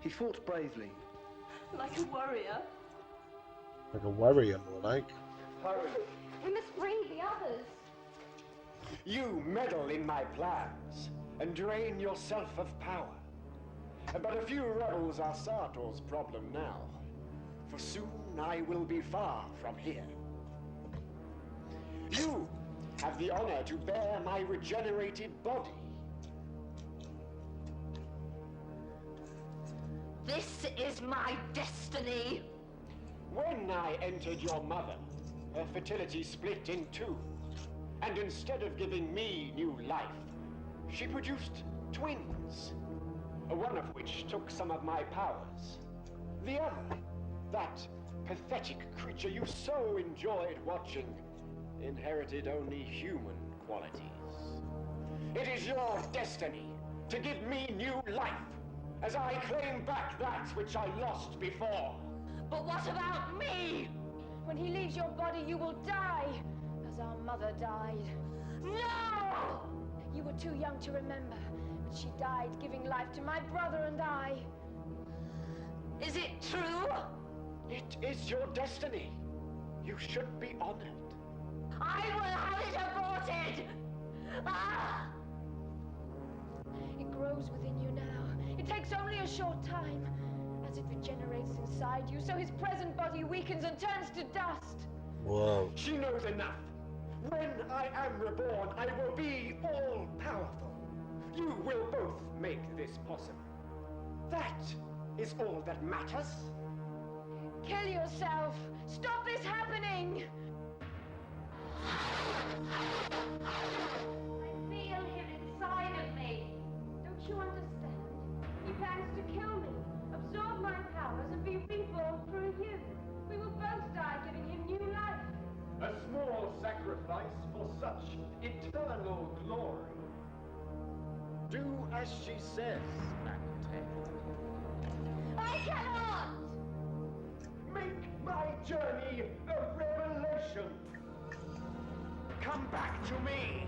He fought bravely. Like a warrior. Like a warrior, more like. Hurry. We must free the others. You meddle in my plans and drain yourself of power. But a few rebels are Sartor's problem now, for soon I will be far from here. You have the honor to bear my regenerated body. This is my destiny. When I entered your mother, her fertility split in two, and instead of giving me new life, she produced twins. One of which took some of my powers. The other, that pathetic creature you so enjoyed watching, inherited only human qualities. It is your destiny to give me new life, as I claim back that which I lost before. But what about me? When he leaves your body, you will die, as our mother died. No! You were too young to remember, but she died giving life to my brother and I. Is it true? It is your destiny. You should be honored. I will have it aborted! Ah! It grows within you now. It takes only a short time. As it regenerates inside you, so his present body weakens and turns to dust. Whoa. She knows enough. When I am reborn, I will be all-powerful. You will both make this possible. That is all that matters. Kill yourself! Stop this happening! I feel him inside of me. Don't you understand? He plans to kill me, absorb my powers, and be reborn through you. We will both die, giving him new life. A small sacrifice for such eternal glory. Do as she says, Mactail. I cannot! Make my journey a revelation. Come back to me.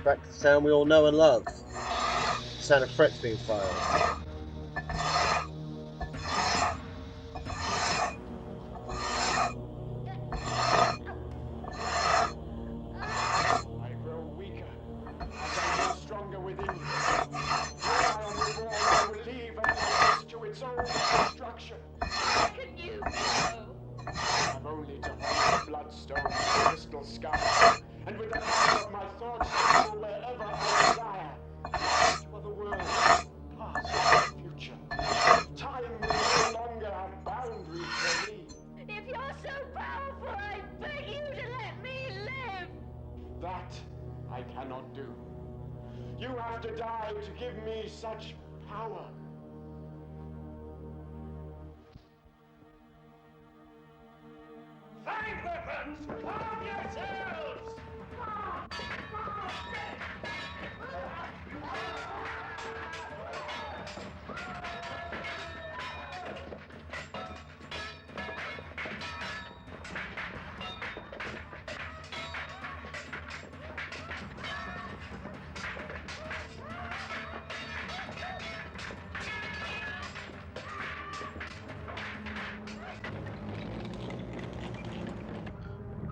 Back to the sound we all know and love. The sound of frets being filed. I grow weaker as I grow stronger within me. When I am reborn, I will leave Atlantis to its own destruction. How can you know? I have only to hold the bloodstone in the crystal sky, and with the power of my thoughts, go wherever I desire. To other worlds, past, future. Time will no longer have boundaries for me. If you're so powerful, I beg you to let me live! That I cannot do. You have to die to give me such power. Find weapons! Arm yourselves!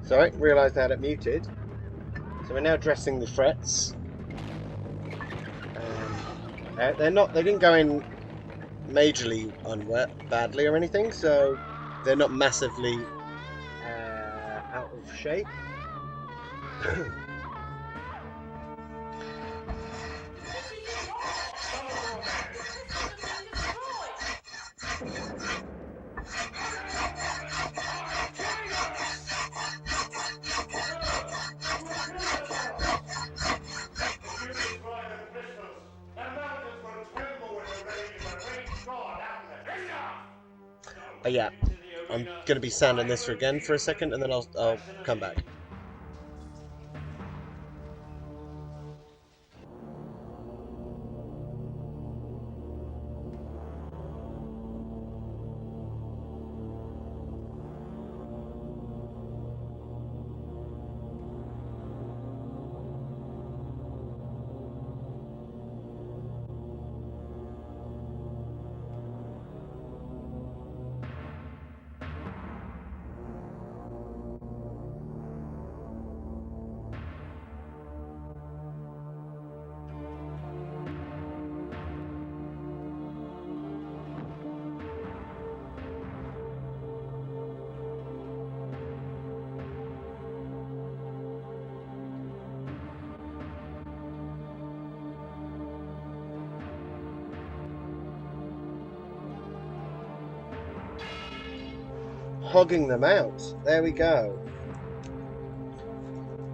Sorry, realised I had it muted. So we're now dressing the frets. They're not. They didn't go in majorly badly or anything, so they're not massively out of shape. Yeah, I'm going to be sanding this again for a second, and then I'll come back. Hogging them out. There we go.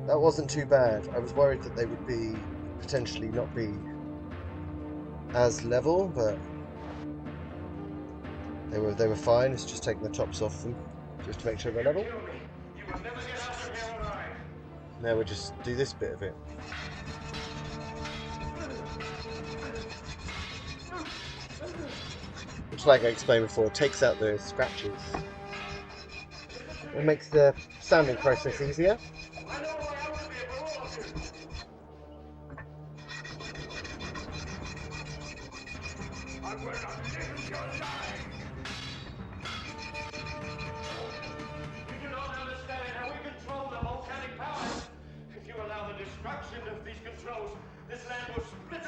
That wasn't too bad. I was worried that they would be potentially not be as level, but they were fine. It's just taking the tops off them just to make sure they're level. Now we'll just do this bit of it. Which, like I explained before, takes out the scratches. It makes the sanding process easier.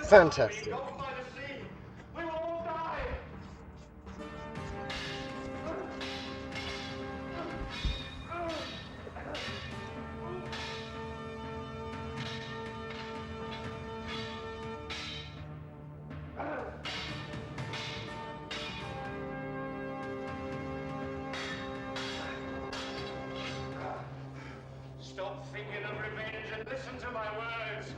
Fantastic. Stop thinking of revenge and listen to my words.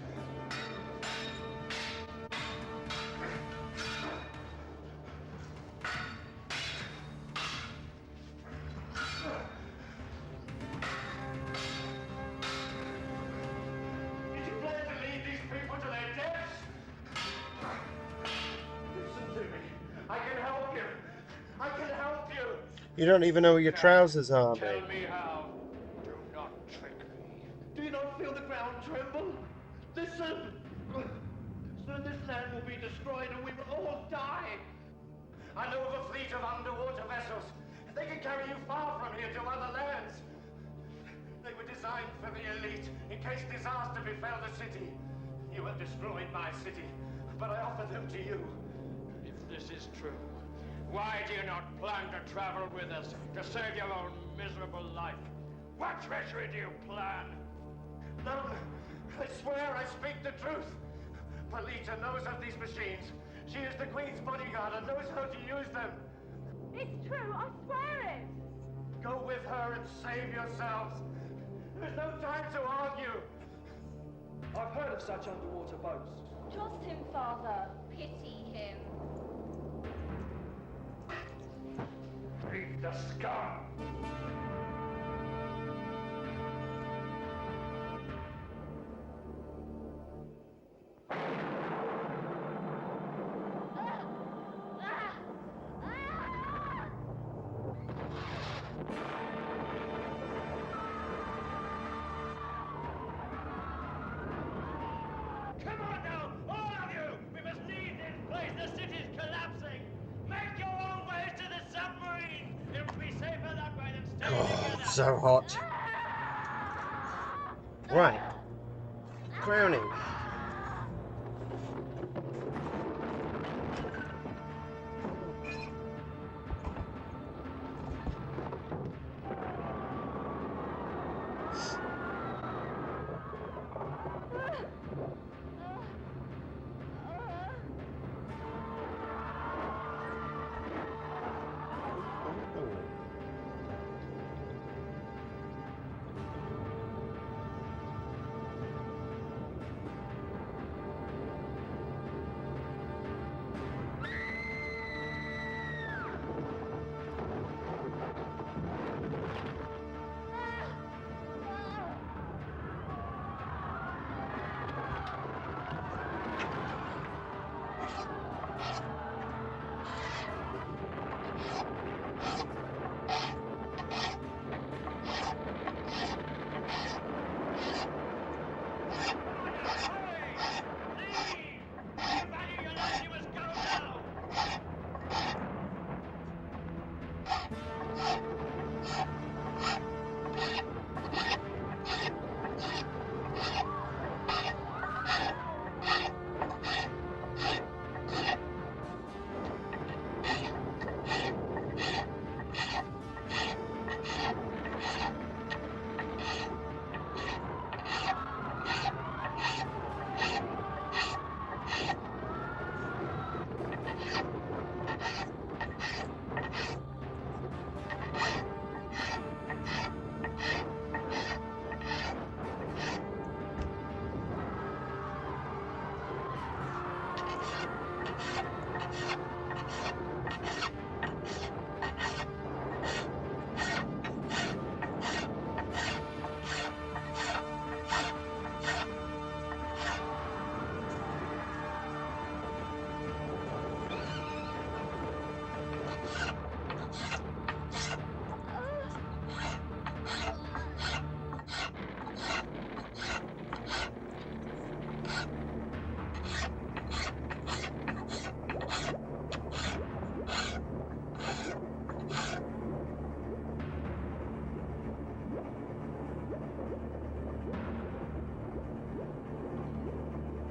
Did you plan to lead these people to their deaths? Listen to me. I can help you. I can help you. You don't even know where your trousers are, Tell mate. me how. Do not trick me. Do you not feel the ground tremble? Listen! Soon this land will be destroyed and we will all die. I know of a fleet of underwater vessels. They can carry you far from here to other lands. They were designed for the elite in case disaster befell the city. You have destroyed my city, but I offer them to you. If this is true, why do you not plan to travel with us to save your own miserable life? What treachery do you plan? None. I swear I speak the truth. Polita knows of these machines. She is the Queen's bodyguard and knows how to use them. It's true, I swear it. Go with her and save yourselves. There's no time to argue. I've heard of such underwater boats. Trust him, Father. Pity him. Beat the scum. Come on now, all of you! We must leave this place. The city's collapsing. Make your own way to the submarine. It will be safer that way than staying Oh, together. so hot. Right. Crowning.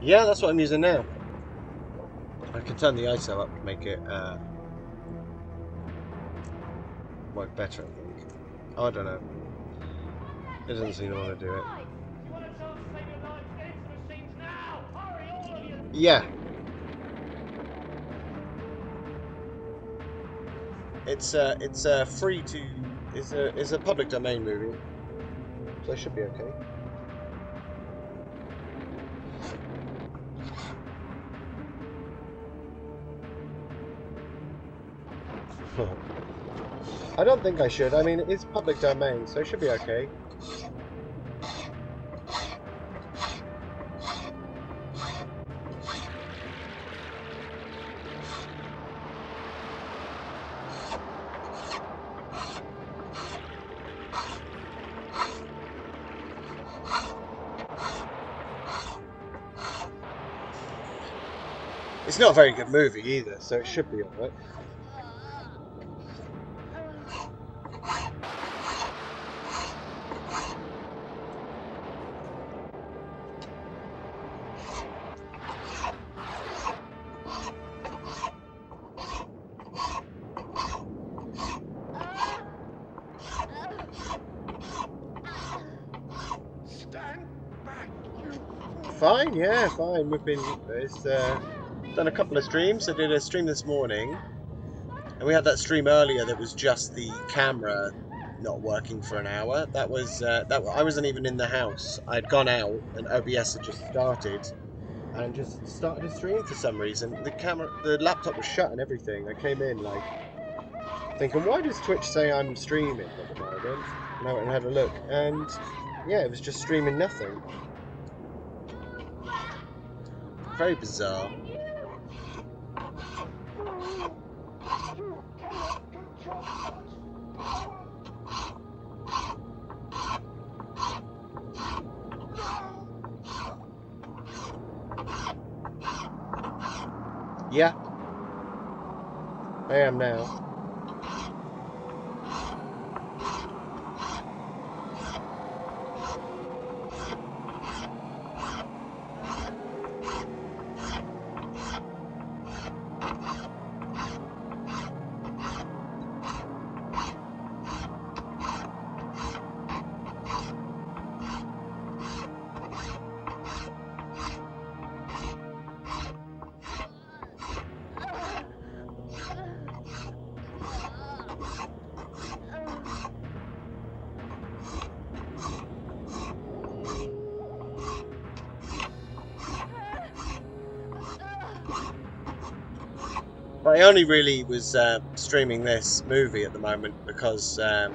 Yeah, that's what I'm using now. I can turn the ISO up to make it work better, I think. Oh, I don't know. It doesn't seem to want to do it. Yeah. It's free to. It's a public domain movie, so it should be okay. I don't think I should. I mean, it's public domain, so it should be okay. It's not a very good movie either, so it should be alright. Fine, yeah, fine. We've been done a couple of streams. I did a stream this morning, and we had that stream earlier that was just the camera not working for an hour. That was I wasn't even in the house. I'd gone out, and OBS had just started, and just started a stream for some reason. The laptop was shut and everything. I came in like thinking, why does Twitch say I'm streaming at the moment? And I went and had a look, and yeah, it was just streaming nothing. Very bizarre. Yeah, I am now. I only really was streaming this movie at the moment because I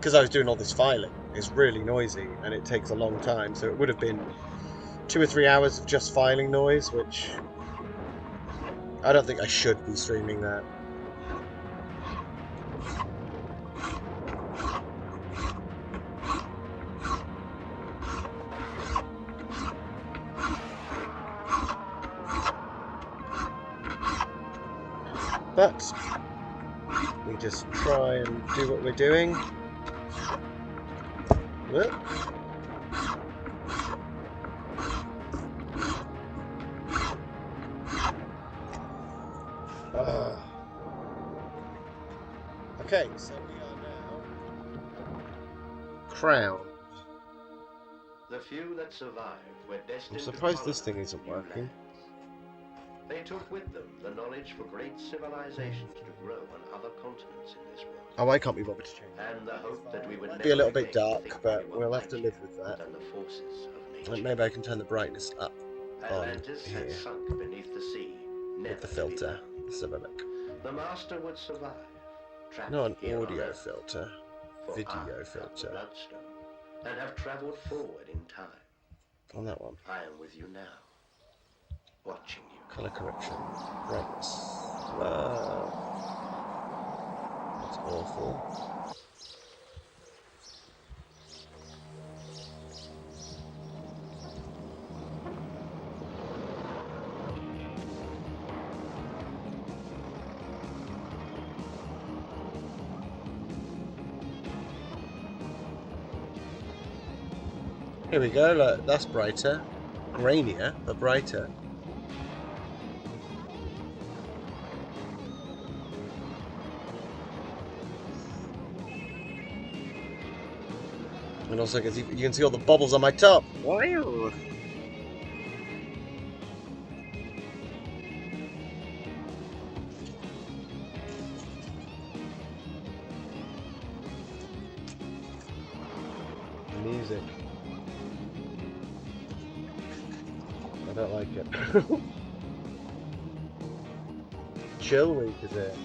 was doing all this filing. It's really noisy and it takes a long time, so it would have been 2 or 3 hours of just filing noise, which I don't think I should be streaming that. But we just try and do what we're doing. Whoop. Okay, so we are now crowned. The few that survived were destined. I'm surprised this thing isn't working. They took with them the knowledge for great civilizations to grow on other continents in this world. Oh, I can't be bothered to change. And the hope that we would It'll be a little bit dark, but we'll have to live with that. the forces of nature. Maybe I can turn the brightness up on Atlantis here had sunk beneath the sea, with the filter. Let's have a look. The master would survive. trapped Not an here on audio Earth, filter, for I video have filter. the Bloodstone, and have traveled forward in time. On that one. I am with you now, watching you. Color correction. Brightness. That's awful. Here we go, look, that's brighter. grainier, the brighter. And also, you can see all the bubbles on my top. Wow. Music. I don't like it. Chill week, is it?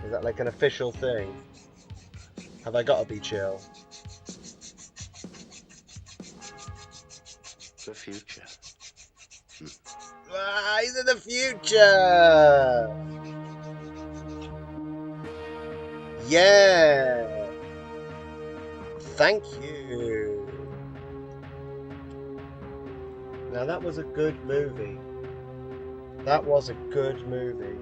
Is that like an official thing? Have I got to be chill? The future. Ah, he's in the future! Yeah! Thank you! Now that was a good movie. That was a good movie.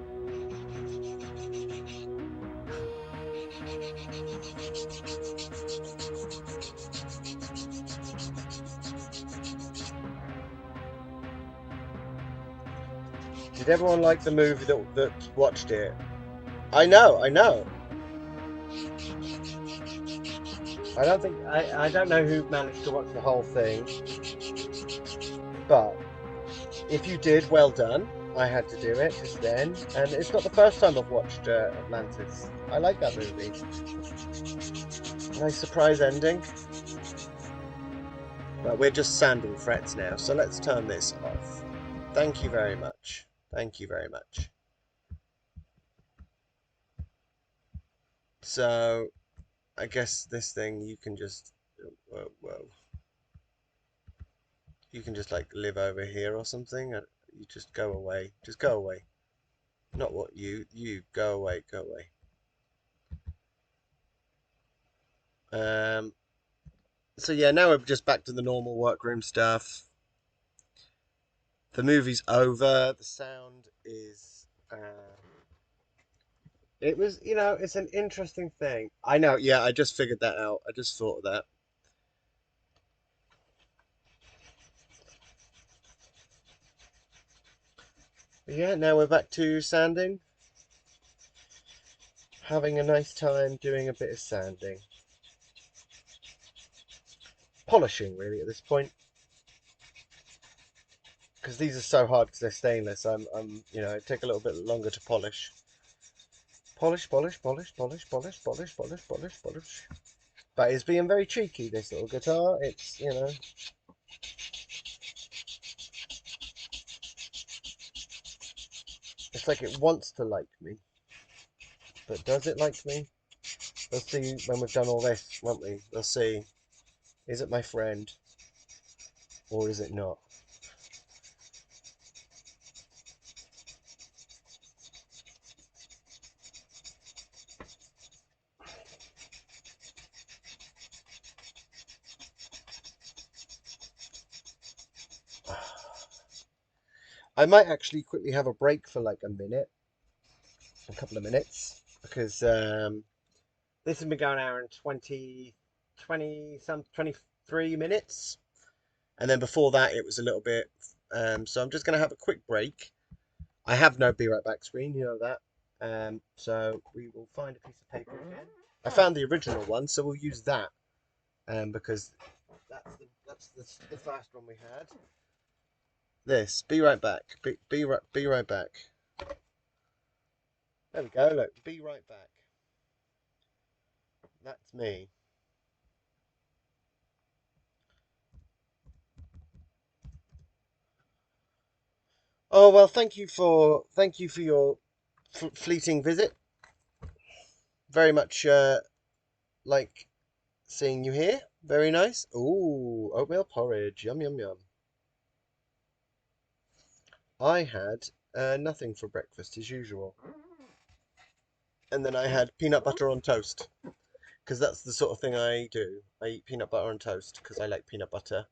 Did everyone like the movie that watched it? I know. I don't know who managed to watch the whole thing, but if you did, well done. I had to do it just then, and it's not the first time I've watched Atlantis. I like that movie. Nice surprise ending. But we're just sanding frets now, so let's turn this off. Thank you very much. Thank you very much. So, I guess this thing you can just, whoa. You can just like live over here or something. You just go away. Just go away. Not what you go away. Go away. So yeah, now we're just back to the normal workroom stuff. The movie's over. The sound is. It was, it's an interesting thing. I know. Yeah, I just figured that out. I just thought of that. But yeah, now we're back to sanding. Having a nice time doing a bit of sanding. Polishing, really, at this point. Because these are so hard because they're stainless. It take a little bit longer to polish. Polish. But it's being very cheeky, this little guitar. It's, it's like it wants to like me. But does it like me? We'll see when we've done all this, won't we? We'll see. Is it my friend? Or is it not? I might actually quickly have a break for like a couple of minutes, because this has been going an hour and 23 minutes, and then before that it was a little bit, so I'm just going to have a quick break. I have no be right back screen, you know that, so we will find a piece of paper again. I found the original one, so we'll use that, because that's the first one we had. This, be right back. Be right back. There we go. Look, be right back. That's me. Oh well, thank you for your fleeting visit. Very much like seeing you here. Very nice. Ooh, oatmeal porridge. Yum yum yum. I had nothing for breakfast as usual. And then I had peanut butter on toast. Because that's the sort of thing I do. I eat peanut butter on toast because I like peanut butter.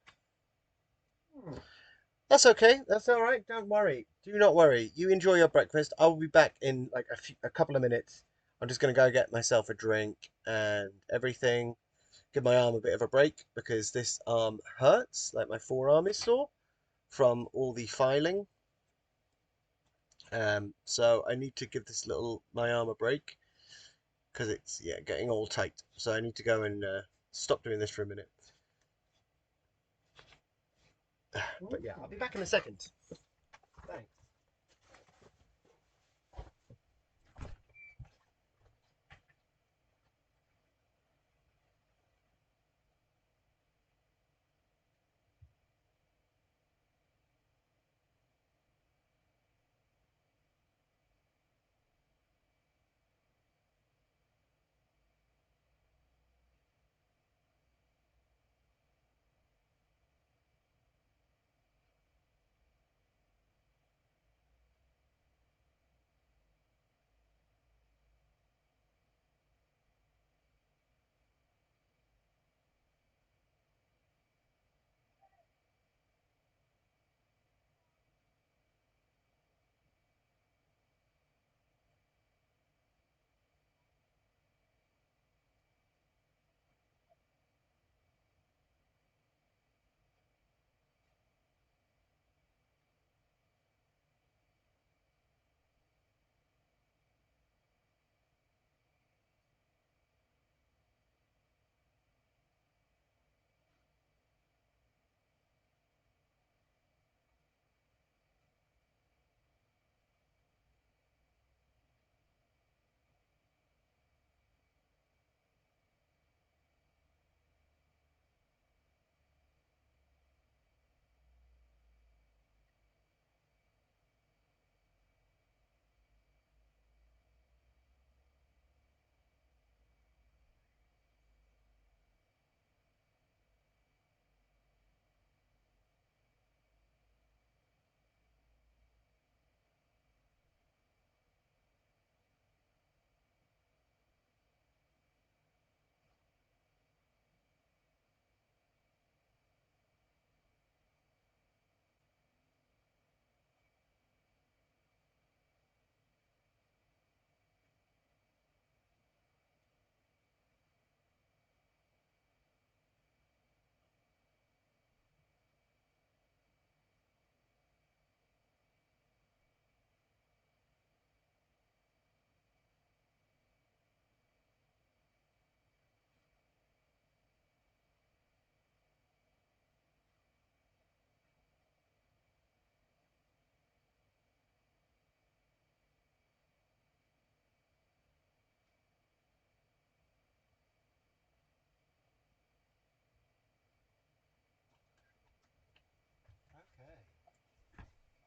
That's okay. That's all right. Don't worry. Do not worry. You enjoy your breakfast. I will be back in like a couple of minutes. I'm just going to go get myself a drink and everything. give my arm a bit of a break because this arm hurts, like my forearm is sore from all the filing. So I need to give my arm a break because it's getting all tight. So I need to go and stop doing this for a minute. But yeah, I'll be back in a second. Thanks.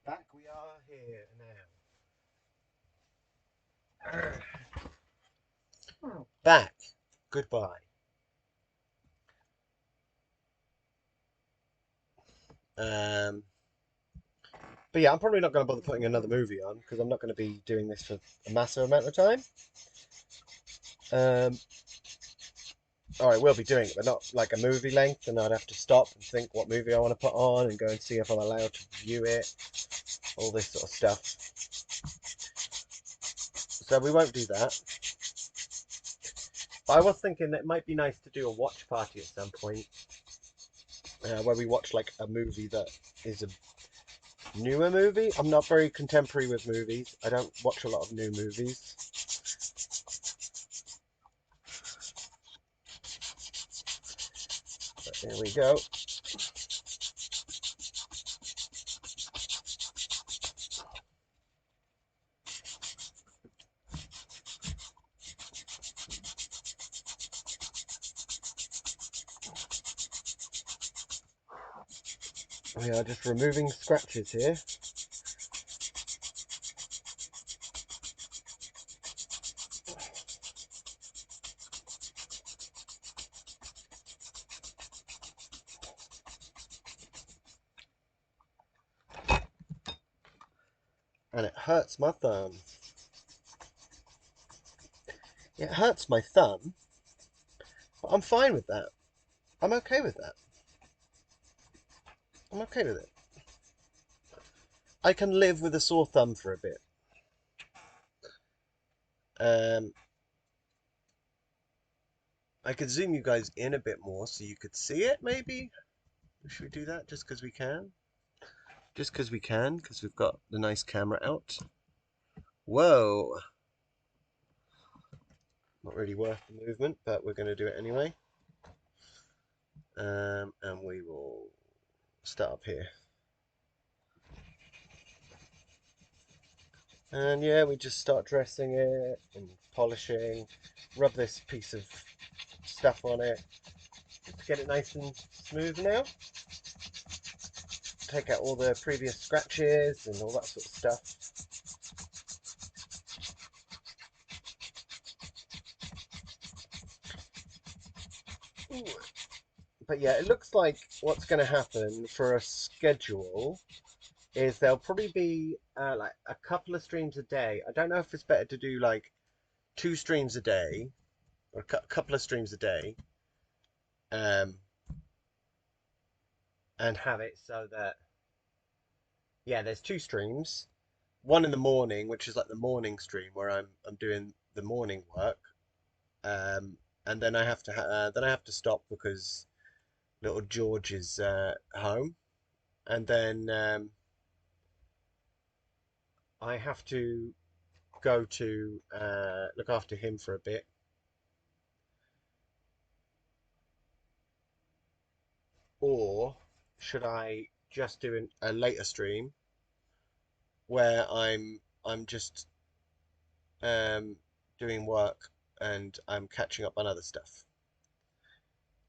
Back we are here now. Back. Goodbye. But yeah, I'm probably not going to bother putting another movie on because I'm not going to be doing this for a massive amount of time. Or I will be doing it, but not like a movie length, and I'd have to stop and think what movie I want to put on and go and see if I'm allowed to view it, all this sort of stuff. So we won't do that. But I was thinking that it might be nice to do a watch party at some point, where we watch like a movie that is a newer movie. I'm not very contemporary with movies. I don't watch a lot of new movies. But here we go. We are just removing scratches here. And it hurts my thumb. It hurts my thumb, but I'm fine with that. I'm okay with that. I'm okay with it. I can live with a sore thumb for a bit. I could zoom you guys in a bit more so you could see it, maybe? Should we do that just because we can? Just because we can, because we've got the nice camera out. Whoa! Not really worth the movement, but we're going to do it anyway. And we will start up here. And yeah, we just start dressing it and polishing. Rub this piece of stuff on it to get it nice and smooth now. Take out all the previous scratches and all that sort of stuff. Ooh. But yeah, it looks like what's going to happen for a schedule is there'll probably be like a couple of streams a day. I don't know if it's better to do like 2 streams a day or a couple of streams a day, and have it so that, yeah, there's 2 streams, one in the morning, which is like the morning stream where I'm doing the morning work, and then I have to stop because little George is home, and then I have to go to look after him for a bit. Or should I just do a later stream where I'm just doing work and I'm catching up on other stuff?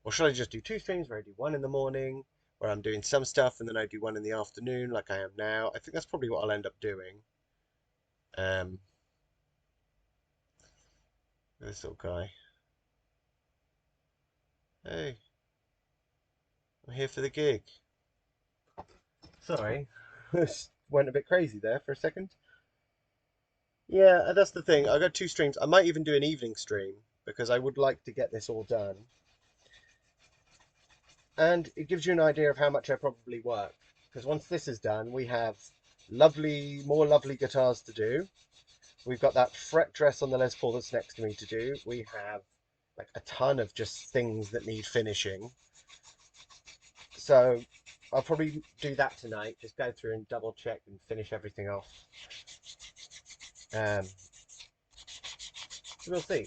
Or should I just do 2 streams where I do one in the morning where I'm doing some stuff and then I do one in the afternoon like I am now? I think that's probably what I'll end up doing. This little guy. Hey, I'm here for the gig. Sorry, went a bit crazy there for a second. Yeah, that's the thing. I got 2 streams. I might even do an evening stream because I would like to get this all done. And it gives you an idea of how much I probably work. Because once this is done, we have more lovely guitars to do. We've got that fret dress on the Les Paul that's next to me to do. We have like a ton of just things that need finishing. So I'll probably do that tonight. Just go through and double check and finish everything off. We'll see.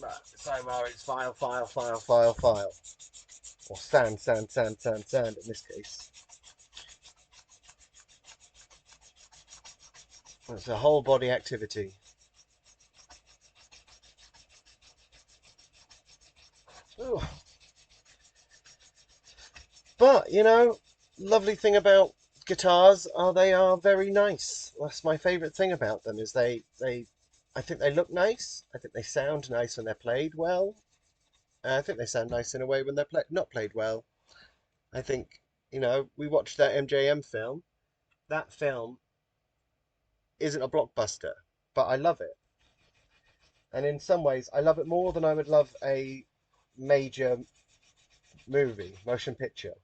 Right, so it's file. Or sand in this case. It's a whole body activity. Ooh. But, you know, lovely thing about guitars are they are very nice. That's my favourite thing about them is I think they look nice. I think they sound nice when they're played well. I think they sound nice in a way when they're not played well. I think, you know, we watched that MJM film. That film isn't a blockbuster, but I love it. And in some ways, I love it more than I would love a major movie, motion picture.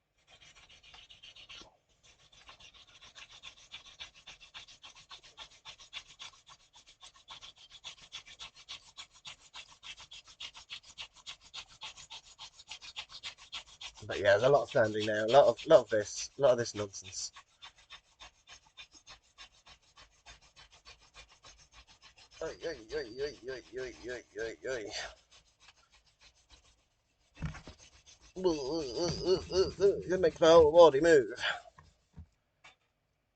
But yeah, there's a lot of standing now, a lot of this nonsense. It makes my whole body move.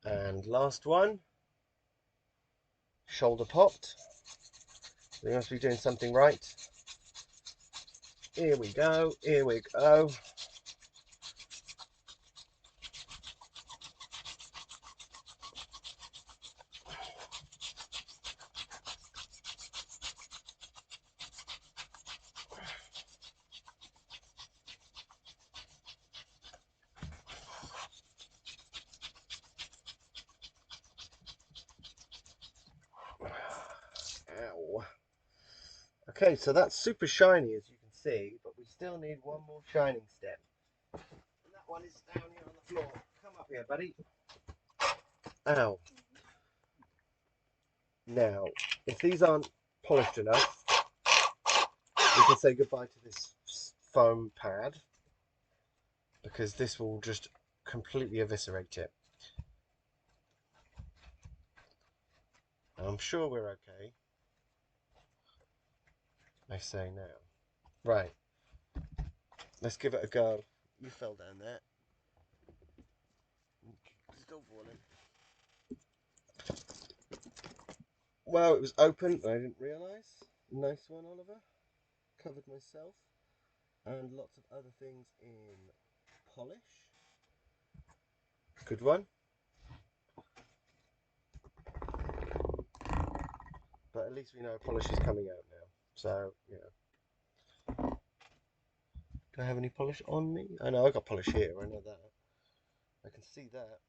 And last one, shoulder popped. We must be doing something right. Here we go. Ow. Okay, so that's super shiny as you can see, but we still need one more shining step. And that one is down here on the floor. Come up here, buddy. Ow. Now, if these aren't polished enough, we can say goodbye to this foam pad, because this will just completely eviscerate it. I'm sure we're okay. I say now. Right. Let's give it a go. You fell down there. Still falling. Well, it was open. I didn't realise. Nice one, Oliver. Covered myself. And lots of other things in polish. Good one. But at least we know polish is coming out now. So, yeah. Do I have any polish on me? I know I got polish here. I know that. I can see that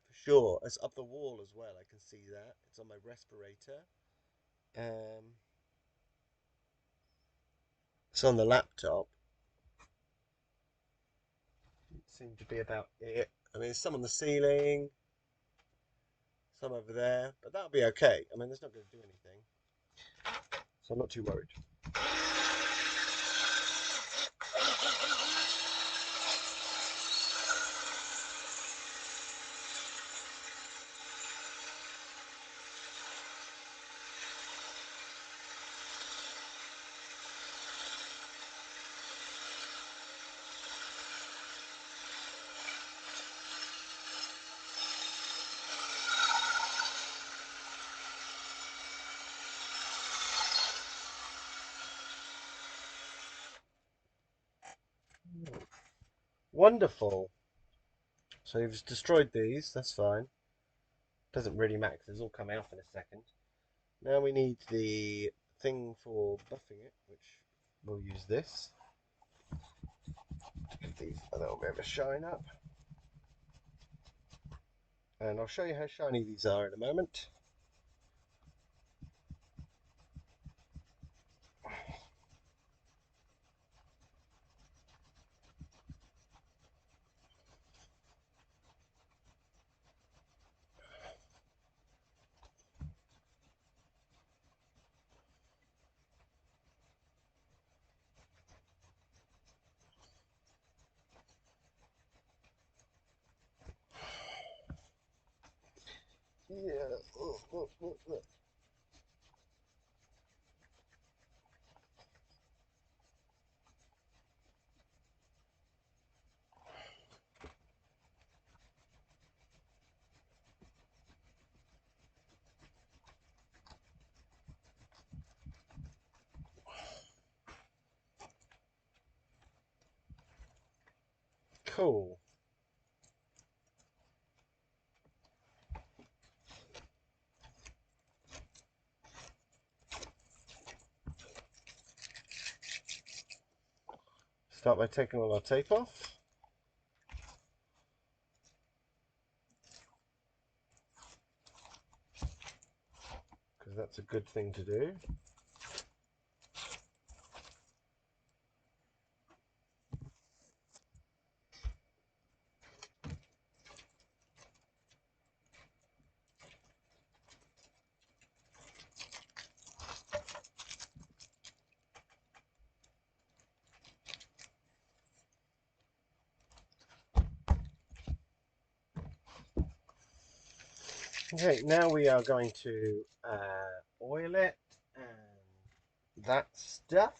for sure. It's up the wall as well. I can see that. It's on my respirator. It's on the laptop. It seemed to be about it. I mean, there's some on the ceiling, some over there, but that'll be okay. I mean, it's not going to do anything, so I'm not too worried. Wonderful. So you've destroyed these, that's fine. Doesn't really matter because it's all coming off in a second. Now we need the thing for buffing it, which we'll use this to give these a little bit of a shine up. And I'll show you how shiny these are in a moment. Yeah. Cool. Start by taking all our tape off. Because that's a good thing to do. Okay, now we are going to oil it and that stuff.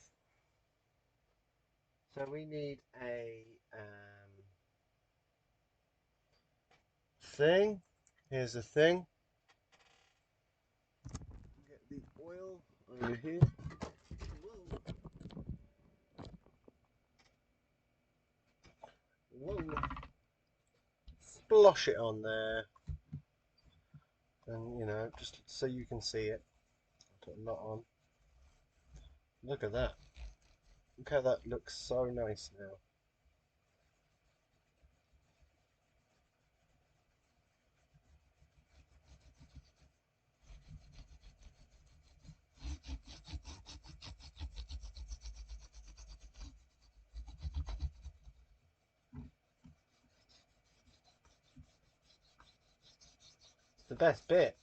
So we need a thing. Here's the thing. Get the oil over here. Whoa. Whoa. Splosh it on there. And, you know, just so you can see it. Put a knot on. Look at that. Look how that looks so nice now. It's the best bit.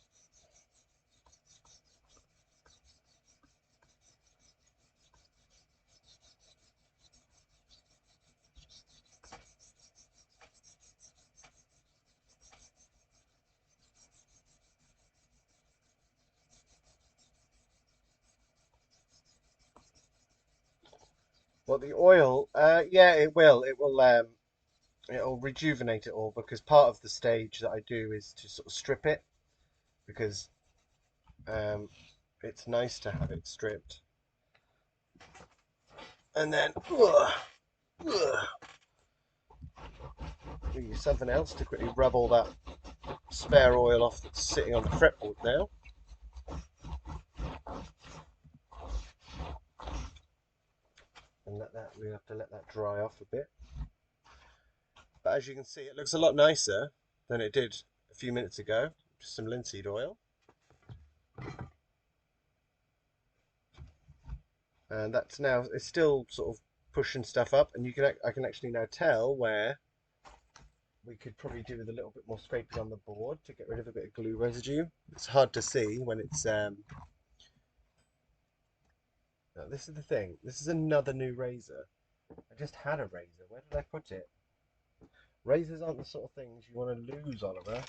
Well, the oil, yeah, it will. It'll rejuvenate it all because part of the stage that I do is to sort of strip it because it's nice to have it stripped. And then, we use something else to quickly rub all that spare oil off that's sitting on the fretboard now. And we have to let that dry off a bit. But as you can see, it looks a lot nicer than it did a few minutes ago. Just some linseed oil. And that's now, it's still sort of pushing stuff up, and I can actually now tell where we could probably do with a little bit more scraping on the board to get rid of a bit of glue residue. It's hard to see when it's now, this is the thing, this is another new razor. I just had a razor. Where did I put it? Razors aren't the sort of things you want to lose, Oliver.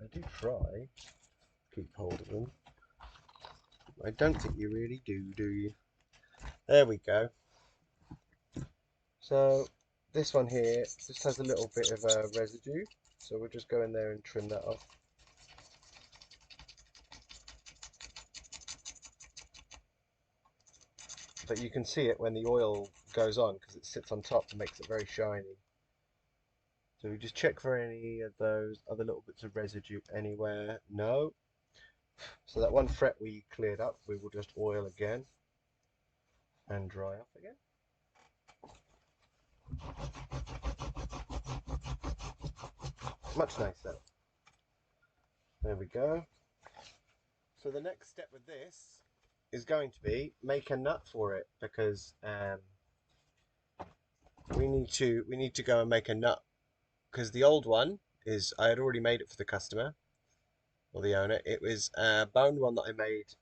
I do try keep hold of them. I don't think you really do you? There we go. So this one here just has a little bit of residue, so we'll just go in there and trim that off. But you can see it when the oil goes on because it sits on top and makes it very shiny. So we just check for any of those other little bits of residue anywhere. No. So that one fret we cleared up, we will just oil again and dry off again. Much nicer. There we go. So the next step with this is going to be make a nut for it because we need to go and make a nut because the old one is I had already made it for the customer or the owner. It was a bone one that I made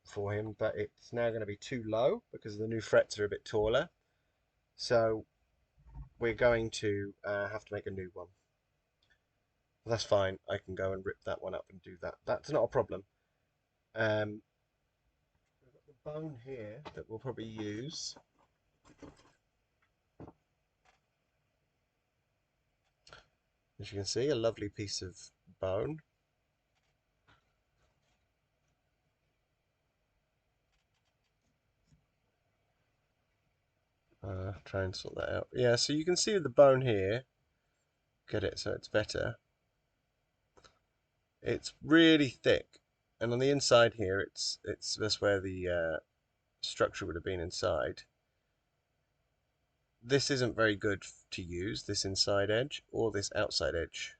for him, but it's now going to be too low because the new frets are a bit taller. So we're going to have to make a new one. That's fine. I can go and rip that one up and do that. That's not a problem. We've got the bone here that we'll probably use. As you can see, a lovely piece of bone. Try and sort that out. Yeah, so you can see the bone here. Get it so it's better. It's really thick, and on the inside here, that's where the structure would have been inside. This isn't very good to use, this inside edge or this outside edge.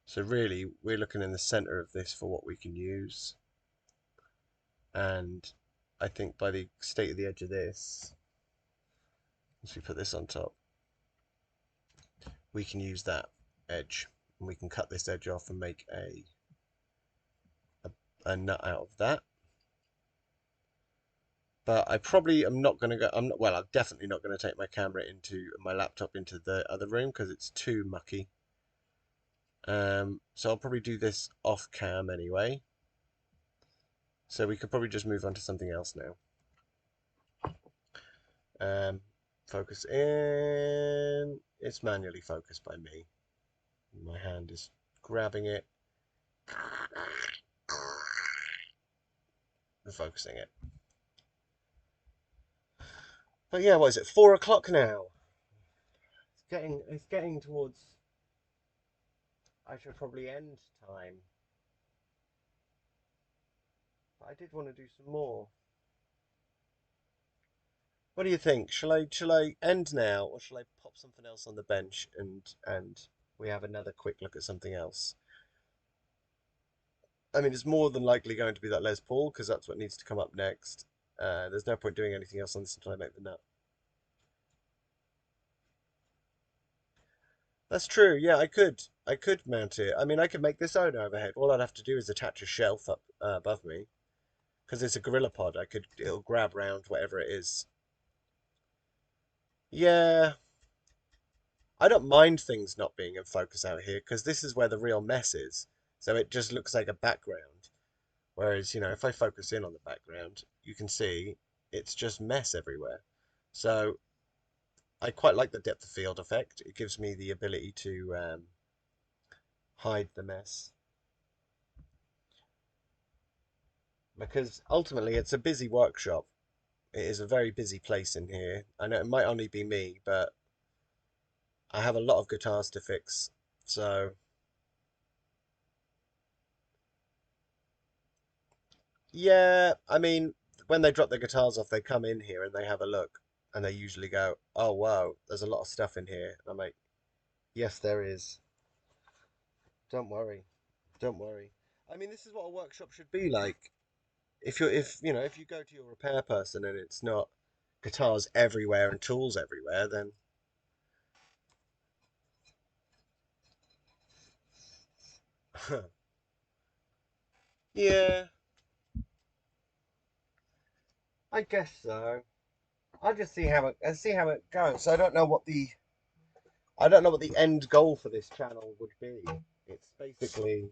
So really, we're looking in the center of this for what we can use. And I think by the state of the edge of this, once we put this on top, we can use that edge. And we can cut this edge off and make a nut out of that. But I probably am not going to go, I'm definitely not going to take my camera into my laptop into the other room because it's too mucky. So I'll probably do this off cam anyway. So we could probably just move on to something else now. Focus in. It's manually focused by me. My hand is grabbing it and focusing it. But yeah, what is it? 4 o'clock now. It's getting towards. I should probably end time. But I did want to do some more. What do you think? Shall I end now, or shall I pop something else on the bench and we have another quick look at something else? I mean, it's more than likely going to be that Les Paul because that's what needs to come up next. There's no point doing anything else on this until I make the nut. That's true. Yeah, I could I could mount it. I mean, I could make this own overhead. All I'd have to do is attach a shelf up above me. Because it's a gorilla pod, it'll grab round whatever it is. Yeah. I don't mind things not being in focus out here, because this is where the real mess is. So it just looks like a background. Whereas, you know, if I focus in on the background, you can see it's just mess everywhere. So I quite like the depth of field effect. It gives me the ability to hide the mess. Because ultimately it's a busy workshop. It is a very busy place in here. I know it might only be me, but I have a lot of guitars to fix. So yeah, I mean, when they drop their guitars off, they come in here and they have a look. And they usually go, oh wow, there's a lot of stuff in here. And I'm like, yes, there is. Don't worry. Don't worry. I mean, this is what a workshop should be like. If you go to your repair person and it's not guitars everywhere and tools everywhere, then yeah, I guess so. I'll just see how it goes. I don't know what the end goal for this channel would be. It's basically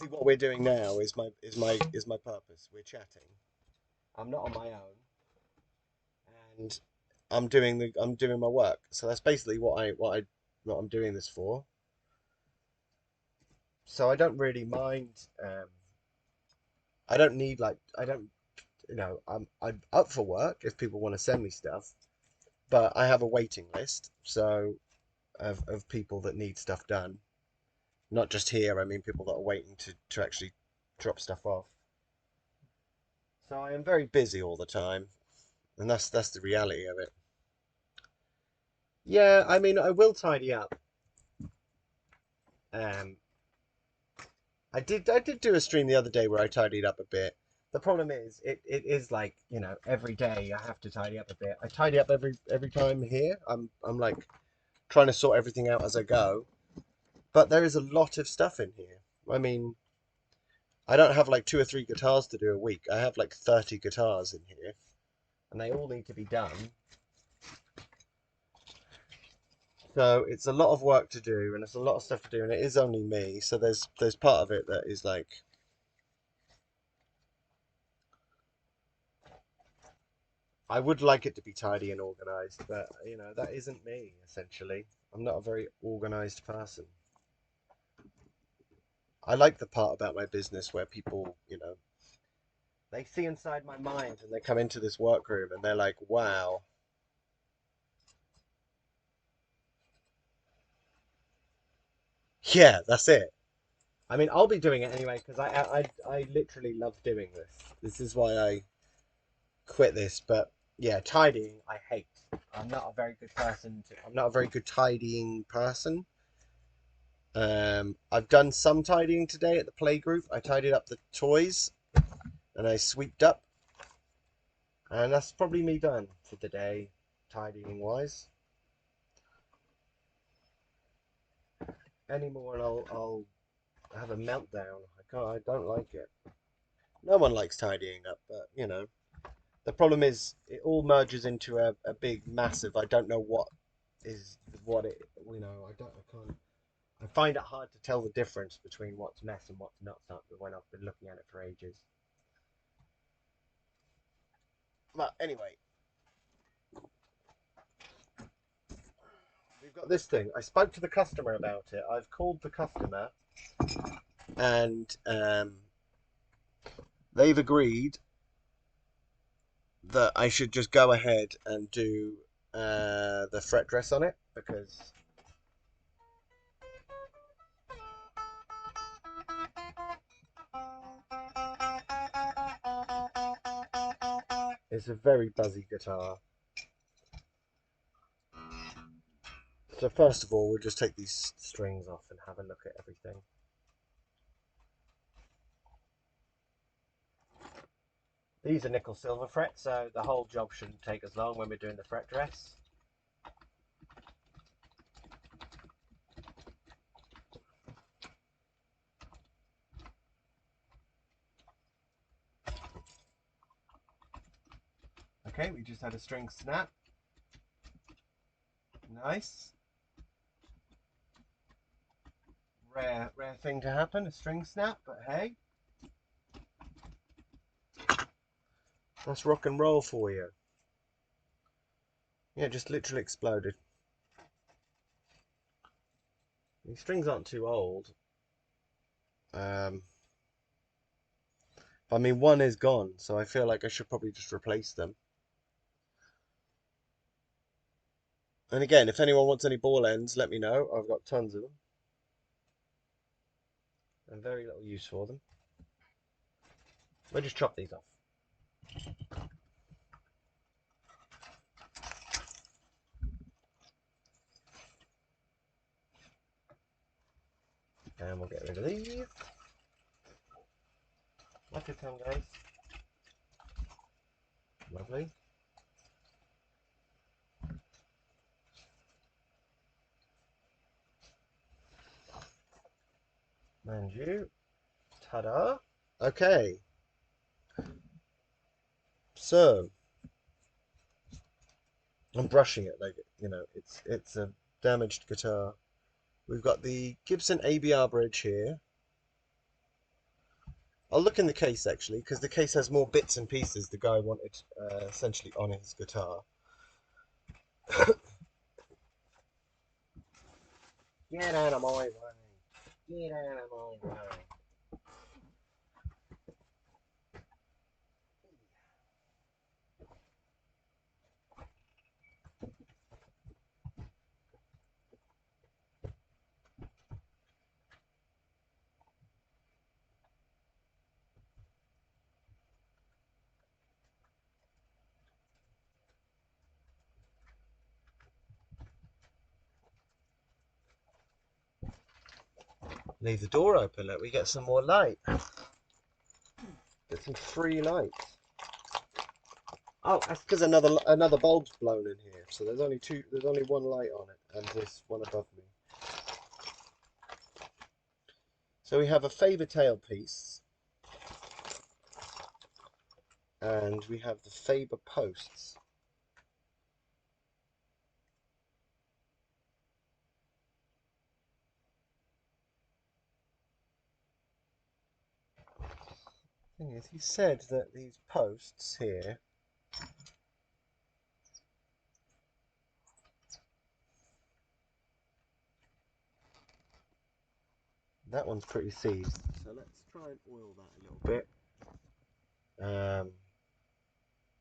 what we're doing now is my purpose. We're chatting. I'm not on my own, and I'm doing my work. So that's basically what I'm doing this for. So I don't really mind. I don't need I'm up for work if people want to send me stuff, but I have a waiting list, so of people that need stuff done. Not just here, I mean people that are waiting to actually drop stuff off. So I am very busy all the time, and that's the reality of it. Yeah, I mean I will tidy up. I did do a stream the other day where I tidied up a bit. The problem is it is like, you know, every day I have to tidy up a bit. I tidy up every time here. I'm like trying to sort everything out as I go. But there is a lot of stuff in here. I mean, I don't have like 2 or 3 guitars to do a week. I have like 30 guitars in here, and they all need to be done. So it's a lot of work to do, and it's a lot of stuff to do, and it is only me. So there's part of it that is like, I would like it to be tidy and organized, but you know, that isn't me, essentially. I'm not a very organized person. I like the part about my business where people, you know, they see inside my mind and they come into this workroom and they're like, wow. Yeah, that's it. I mean, I'll be doing it anyway because I literally love doing this. This is why I quit this. But yeah, tidying I hate. I'm not a very good person. I'm not a very good tidying person. I've done some tidying today at the playgroup. I tidied up the toys and I sweeped up, and that's probably me done for the day, tidying wise. Anymore, and I'll have a meltdown. I don't like it. No one likes tidying up, but you know, the problem is it all merges into a big massive. I don't know what is what it. You know, I can't. I find it hard to tell the difference between what's mess and what's not when I've been looking at it for ages. But anyway, we've got this thing. I spoke to the customer about it. I've called the customer, and they've agreed that I should just go ahead and do the fret dress on it, because it's a very buzzy guitar. So first of all, we'll just take these strings off and have a look at everything. These are nickel silver frets, so the whole job shouldn't take as long when we're doing the fret dress. Okay, we just had a string snap. Nice. Rare thing to happen, a string snap, but hey. That's rock and roll for you. Yeah, just literally exploded. These strings aren't too old. I mean, one is gone, so I feel like I should probably just replace them. And again, if anyone wants any ball ends, let me know. I've got tons of them. And very little use for them. We'll just chop these off. And we'll get rid of these. Like your tongue, guys. Lovely. And you. Ta-da. Okay. So I'm brushing it like, you know, it's a damaged guitar. We've got the Gibson ABR bridge here. I'll look in the case actually, because the case has more bits and pieces the guy wanted essentially on his guitar. Get out of my way. Get out of my way. Leave the door open, let me get some more light. Get some free light. Oh, that's because another bulb's blown in here. So there's only one light on it, and this one above me. So we have a Faber tailpiece, and we have the Faber posts. Thing is, he said that these posts here that one's pretty seized, so let's try and oil that a little bit.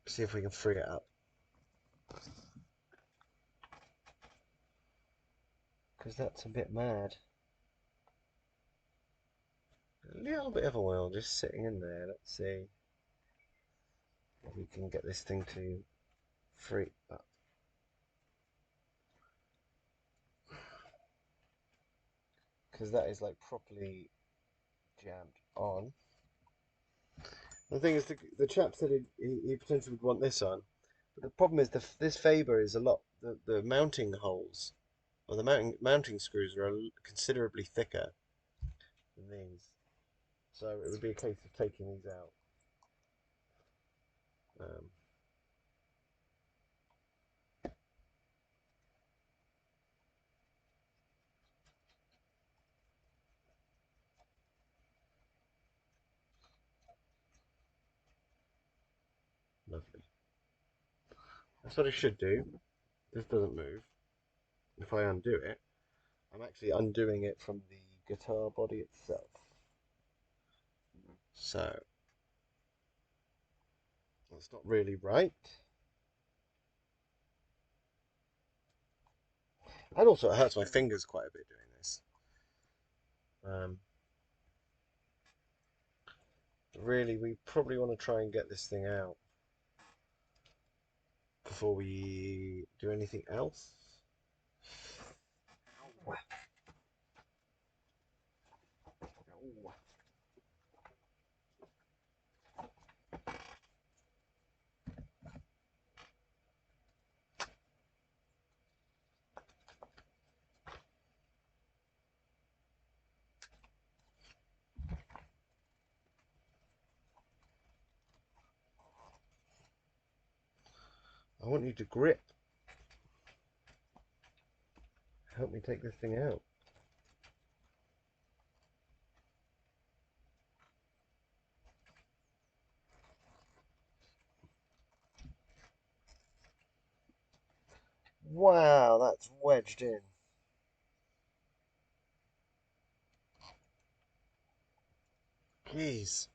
See if we can free it up, because that's a bit mad. A little bit of oil just sitting in there. Let's see if we can get this thing to free up. Because that is like properly jammed on. The thing is, the chap said he potentially would want this on, but the problem is this Faber is a lot. The mounting holes or the mounting screws are considerably thicker than these, so it would be a case of taking these out. Lovely. That's what I should do. This doesn't move. If I undo it, I'm actually undoing it from the guitar body itself. So that's not really right. And also it hurts my fingers quite a bit doing this. Really, we probably want to try and get this thing out before we do anything else. Ow. Ow. I want you to grip. Help me take this thing out. Wow, that's wedged in. Jeez.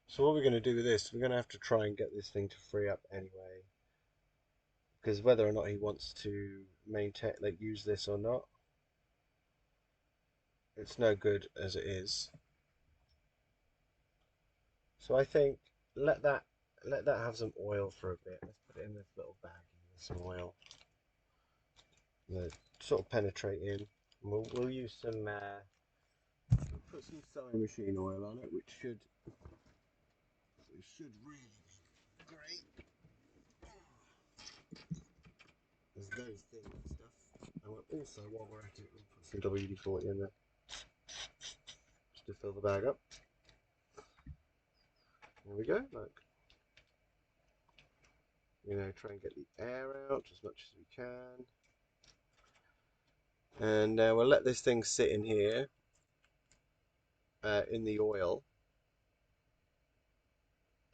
So what we're going to do with this, we're going to have to try and get this thing to free up anyway. Because whether or not he wants to maintain, like, use this or not, it's no good as it is. So I think let that have some oil for a bit. Let's put it in this little baggie with some oil. Sort of penetrate in. And we'll use some put some sewing machine oil on it, which should really be great. There's those things and stuff. And we'll also, while we're at it, we'll put some WD-40 in there just to fill the bag up. There we go. Look. Try and get the air out as much as we can. And we'll let this thing sit in here in the oil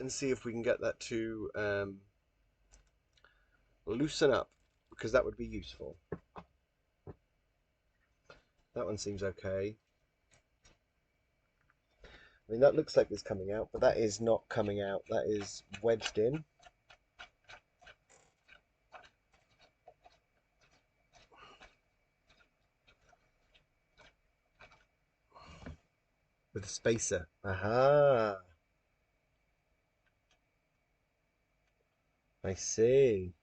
and see if we can get that to loosen up, because that would be useful. That one seems okay. I mean, that looks like it's coming out, but that is not coming out. That is wedged in. With a spacer. Aha! I see.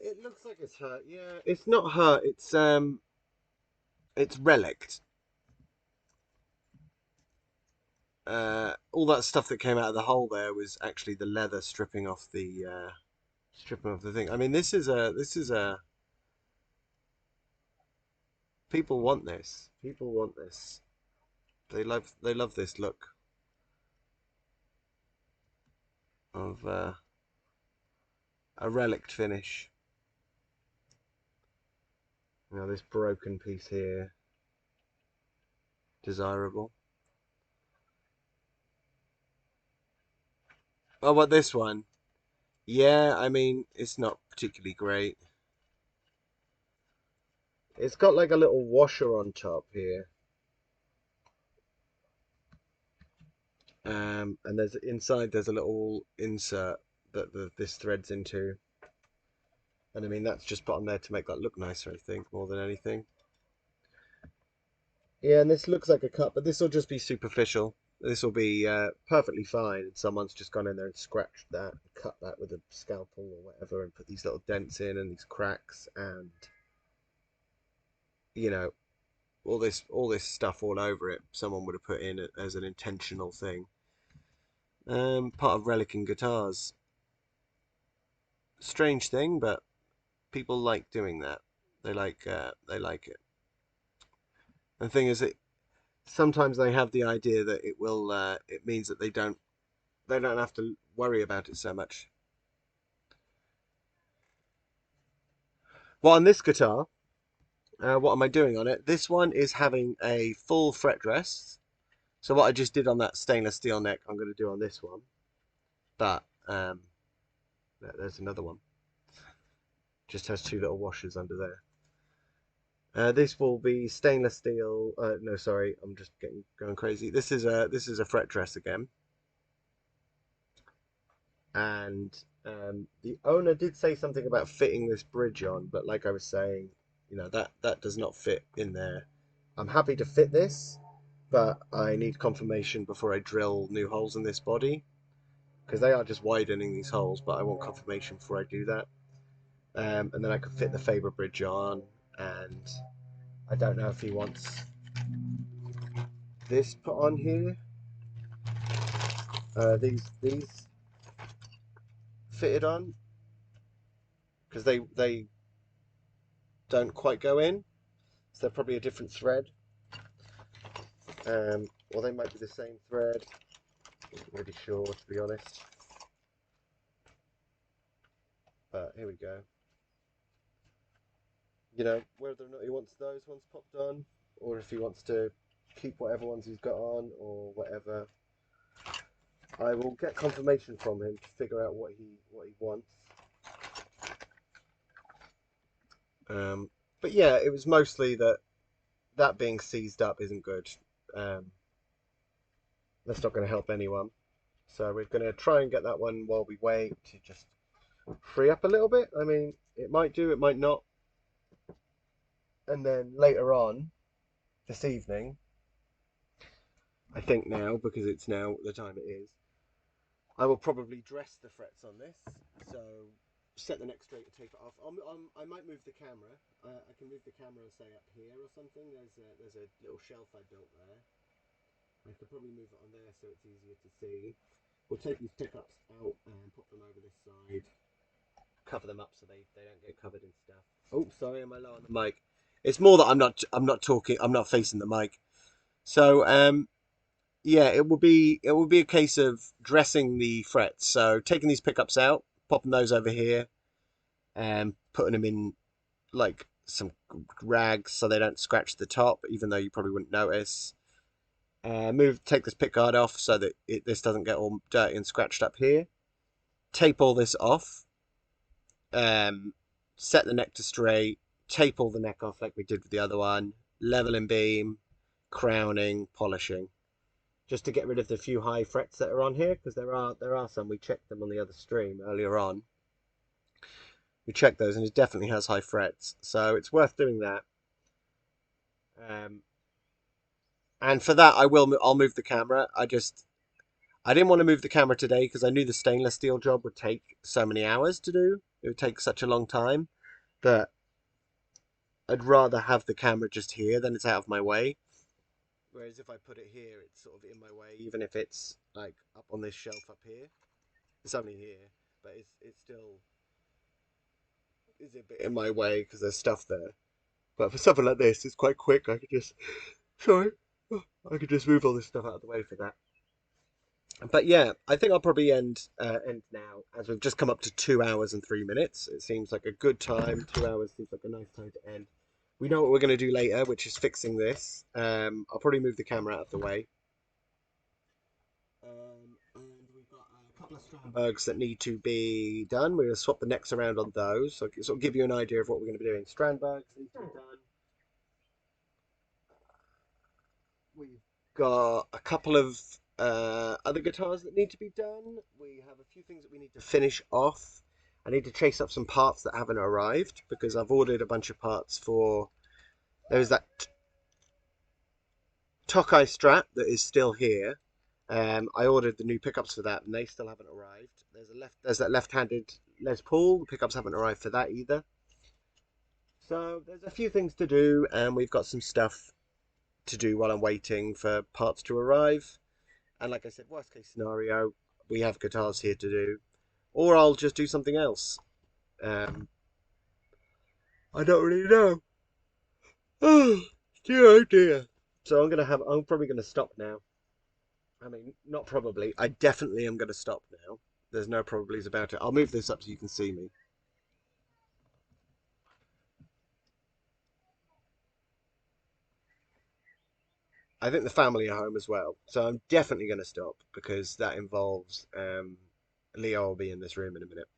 It looks like it's hurt. Yeah, it's not hurt. It's relict. All that stuff that came out of the hole there was actually the leather stripping off the thing. I mean, this is a. People want this. People want this. They love this look of a relict finish. Now this broken piece here, desirable. Oh, but this one, yeah, I mean, it's not particularly great. It's got like a little washer on top here. And there's inside there's a little insert that this threads into. And I mean, that's just put on there to make that look nicer, I think, more than anything. Yeah, and this looks like a cut, but this will just be superficial. This will be perfectly fine. Someone's just gone in there and scratched that, cut that with a scalpel or whatever, and put these little dents in and these cracks, and all this stuff all over it. Someone would have put in it as an intentional thing. Part of Relicking Guitars. Strange thing, but people like doing that. They like it. And the thing is, sometimes they have the idea that it will. It means that they don't have to worry about it so much. Well, on this guitar, what am I doing on it? This one is having a full fret rest. So what I just did on that stainless steel neck, I'm going to do on this one. But there's another one. Just has two little washers under there. This will be stainless steel. No, sorry, I'm just going crazy. This is a fret dress again. And the owner did say something about fitting this bridge on, but like I was saying, you know, that does not fit in there. I'm happy to fit this, but I need confirmation before I drill new holes in this body, because they are just widening these holes, but I want confirmation before I do that. And then I could fit the Faber bridge on, and I don't know if he wants this put on here. These fitted on, because they don't quite go in, so they're probably a different thread. Or they might be the same thread. I'm not really sure, to be honest. But here we go. You know, whether or not he wants those ones popped on, or if he wants to keep whatever ones he's got on, or whatever. I will get confirmation from him to figure out what he wants. But yeah, it was mostly that being seized up isn't good. That's not going to help anyone. So we're going to try and get that one while we wait to just free up a little bit. I mean, it might do, it might not. And then later on this evening, I think now, because it's now the time it is, I will probably dress the frets on this. So set the neck straight and take it off. I might move the camera. I can move the camera, say, up here or something. There's a little shelf I built there. I could probably move it on there so it's easier to see. We'll take these pickups out and put them over this side. Cover them up so they don't get covered in stuff. Oh, sorry, am I low on the mic? It's more that I'm not talking. I'm not facing the mic. So yeah, it will be a case of dressing the frets. So taking these pickups out, popping those over here, and putting them in like some rags so they don't scratch the top, even though you probably wouldn't notice. Take this pick guard off so that this doesn't get all dirty and scratched up here. Tape all this off. Set the neck to straight. Tape all the neck off like we did with the other one. Leveling beam, crowning, polishing. Just to get rid of the few high frets that are on here, because there are some. We checked them on the other stream earlier on. We checked those, and it definitely has high frets, so it's worth doing that. And for that, I'll move the camera. I didn't want to move the camera today because I knew the stainless steel job would take so many hours to do. It would take such a long time that I'd rather have the camera just here than it's out of my way. Whereas if I put it here, it's sort of in my way, even if it's like up on this shelf up here. It's only here, but it's still is a bit in my way because there's stuff there. But for something like this, it's quite quick. I could just move all this stuff out of the way for that. But yeah, I think I'll probably end now, as we've just come up to 2 hours and 3 minutes. It seems like a good time. 2 hours seems like a nice time to end. We know what we're going to do later, which is fixing this. I'll probably move the camera out of the way. And we've got a couple of Strandbergs that need to be done. We're going to swap the necks around on those, so I can sort of give you an idea of what we're going to be doing. Strandbergs need to be done. We've got a couple of other guitars that need to be done. We have a few things that we need to finish off. I need to chase up some parts that haven't arrived because I've ordered a bunch of parts for... There's that Tokai Strat that is still here. I ordered the new pickups for that and they still haven't arrived. There's that left-handed Les Paul. The pickups haven't arrived for that either. So there's a few things to do and we've got some stuff to do while I'm waiting for parts to arrive. And like I said, worst case scenario, we have guitars here to do. Or I'll just do something else. I don't really know. Oh dear, oh dear. So I'm probably gonna stop now. I mean, not probably. I definitely am gonna stop now. There's no probablys about it. I'll move this up so you can see me. I think the family are home as well, so I'm definitely going to stop because that involves Leo will be in this room in a minute.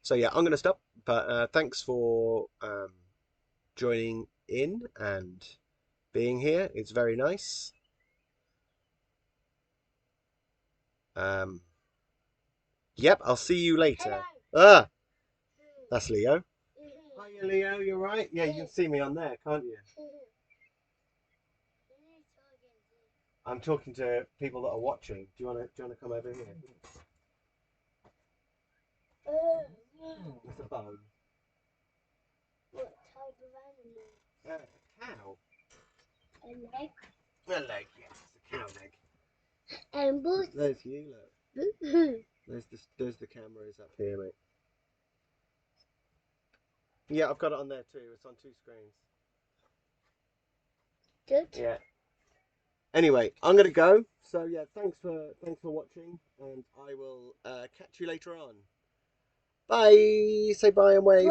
So yeah, I'm going to stop. But thanks for joining in and being here. It's very nice. Yep, I'll see you later. Ah, that's Leo. Hiya, Leo. You're right. Yeah, you can see me on there, can't you? I'm talking to people that are watching. Do you want to come over here? It's a bone. What type of animal? A cow. A leg? A leg, yes. It's a cow leg. And both. There's you, look. There's the cameras up here, mate. Yeah, I've got it on there too. It's on 2 screens. Good. Yeah. Anyway, I'm gonna go. So yeah, thanks for watching, and I will catch you later on. Bye. Say bye and wave.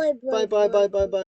Bye, Bye.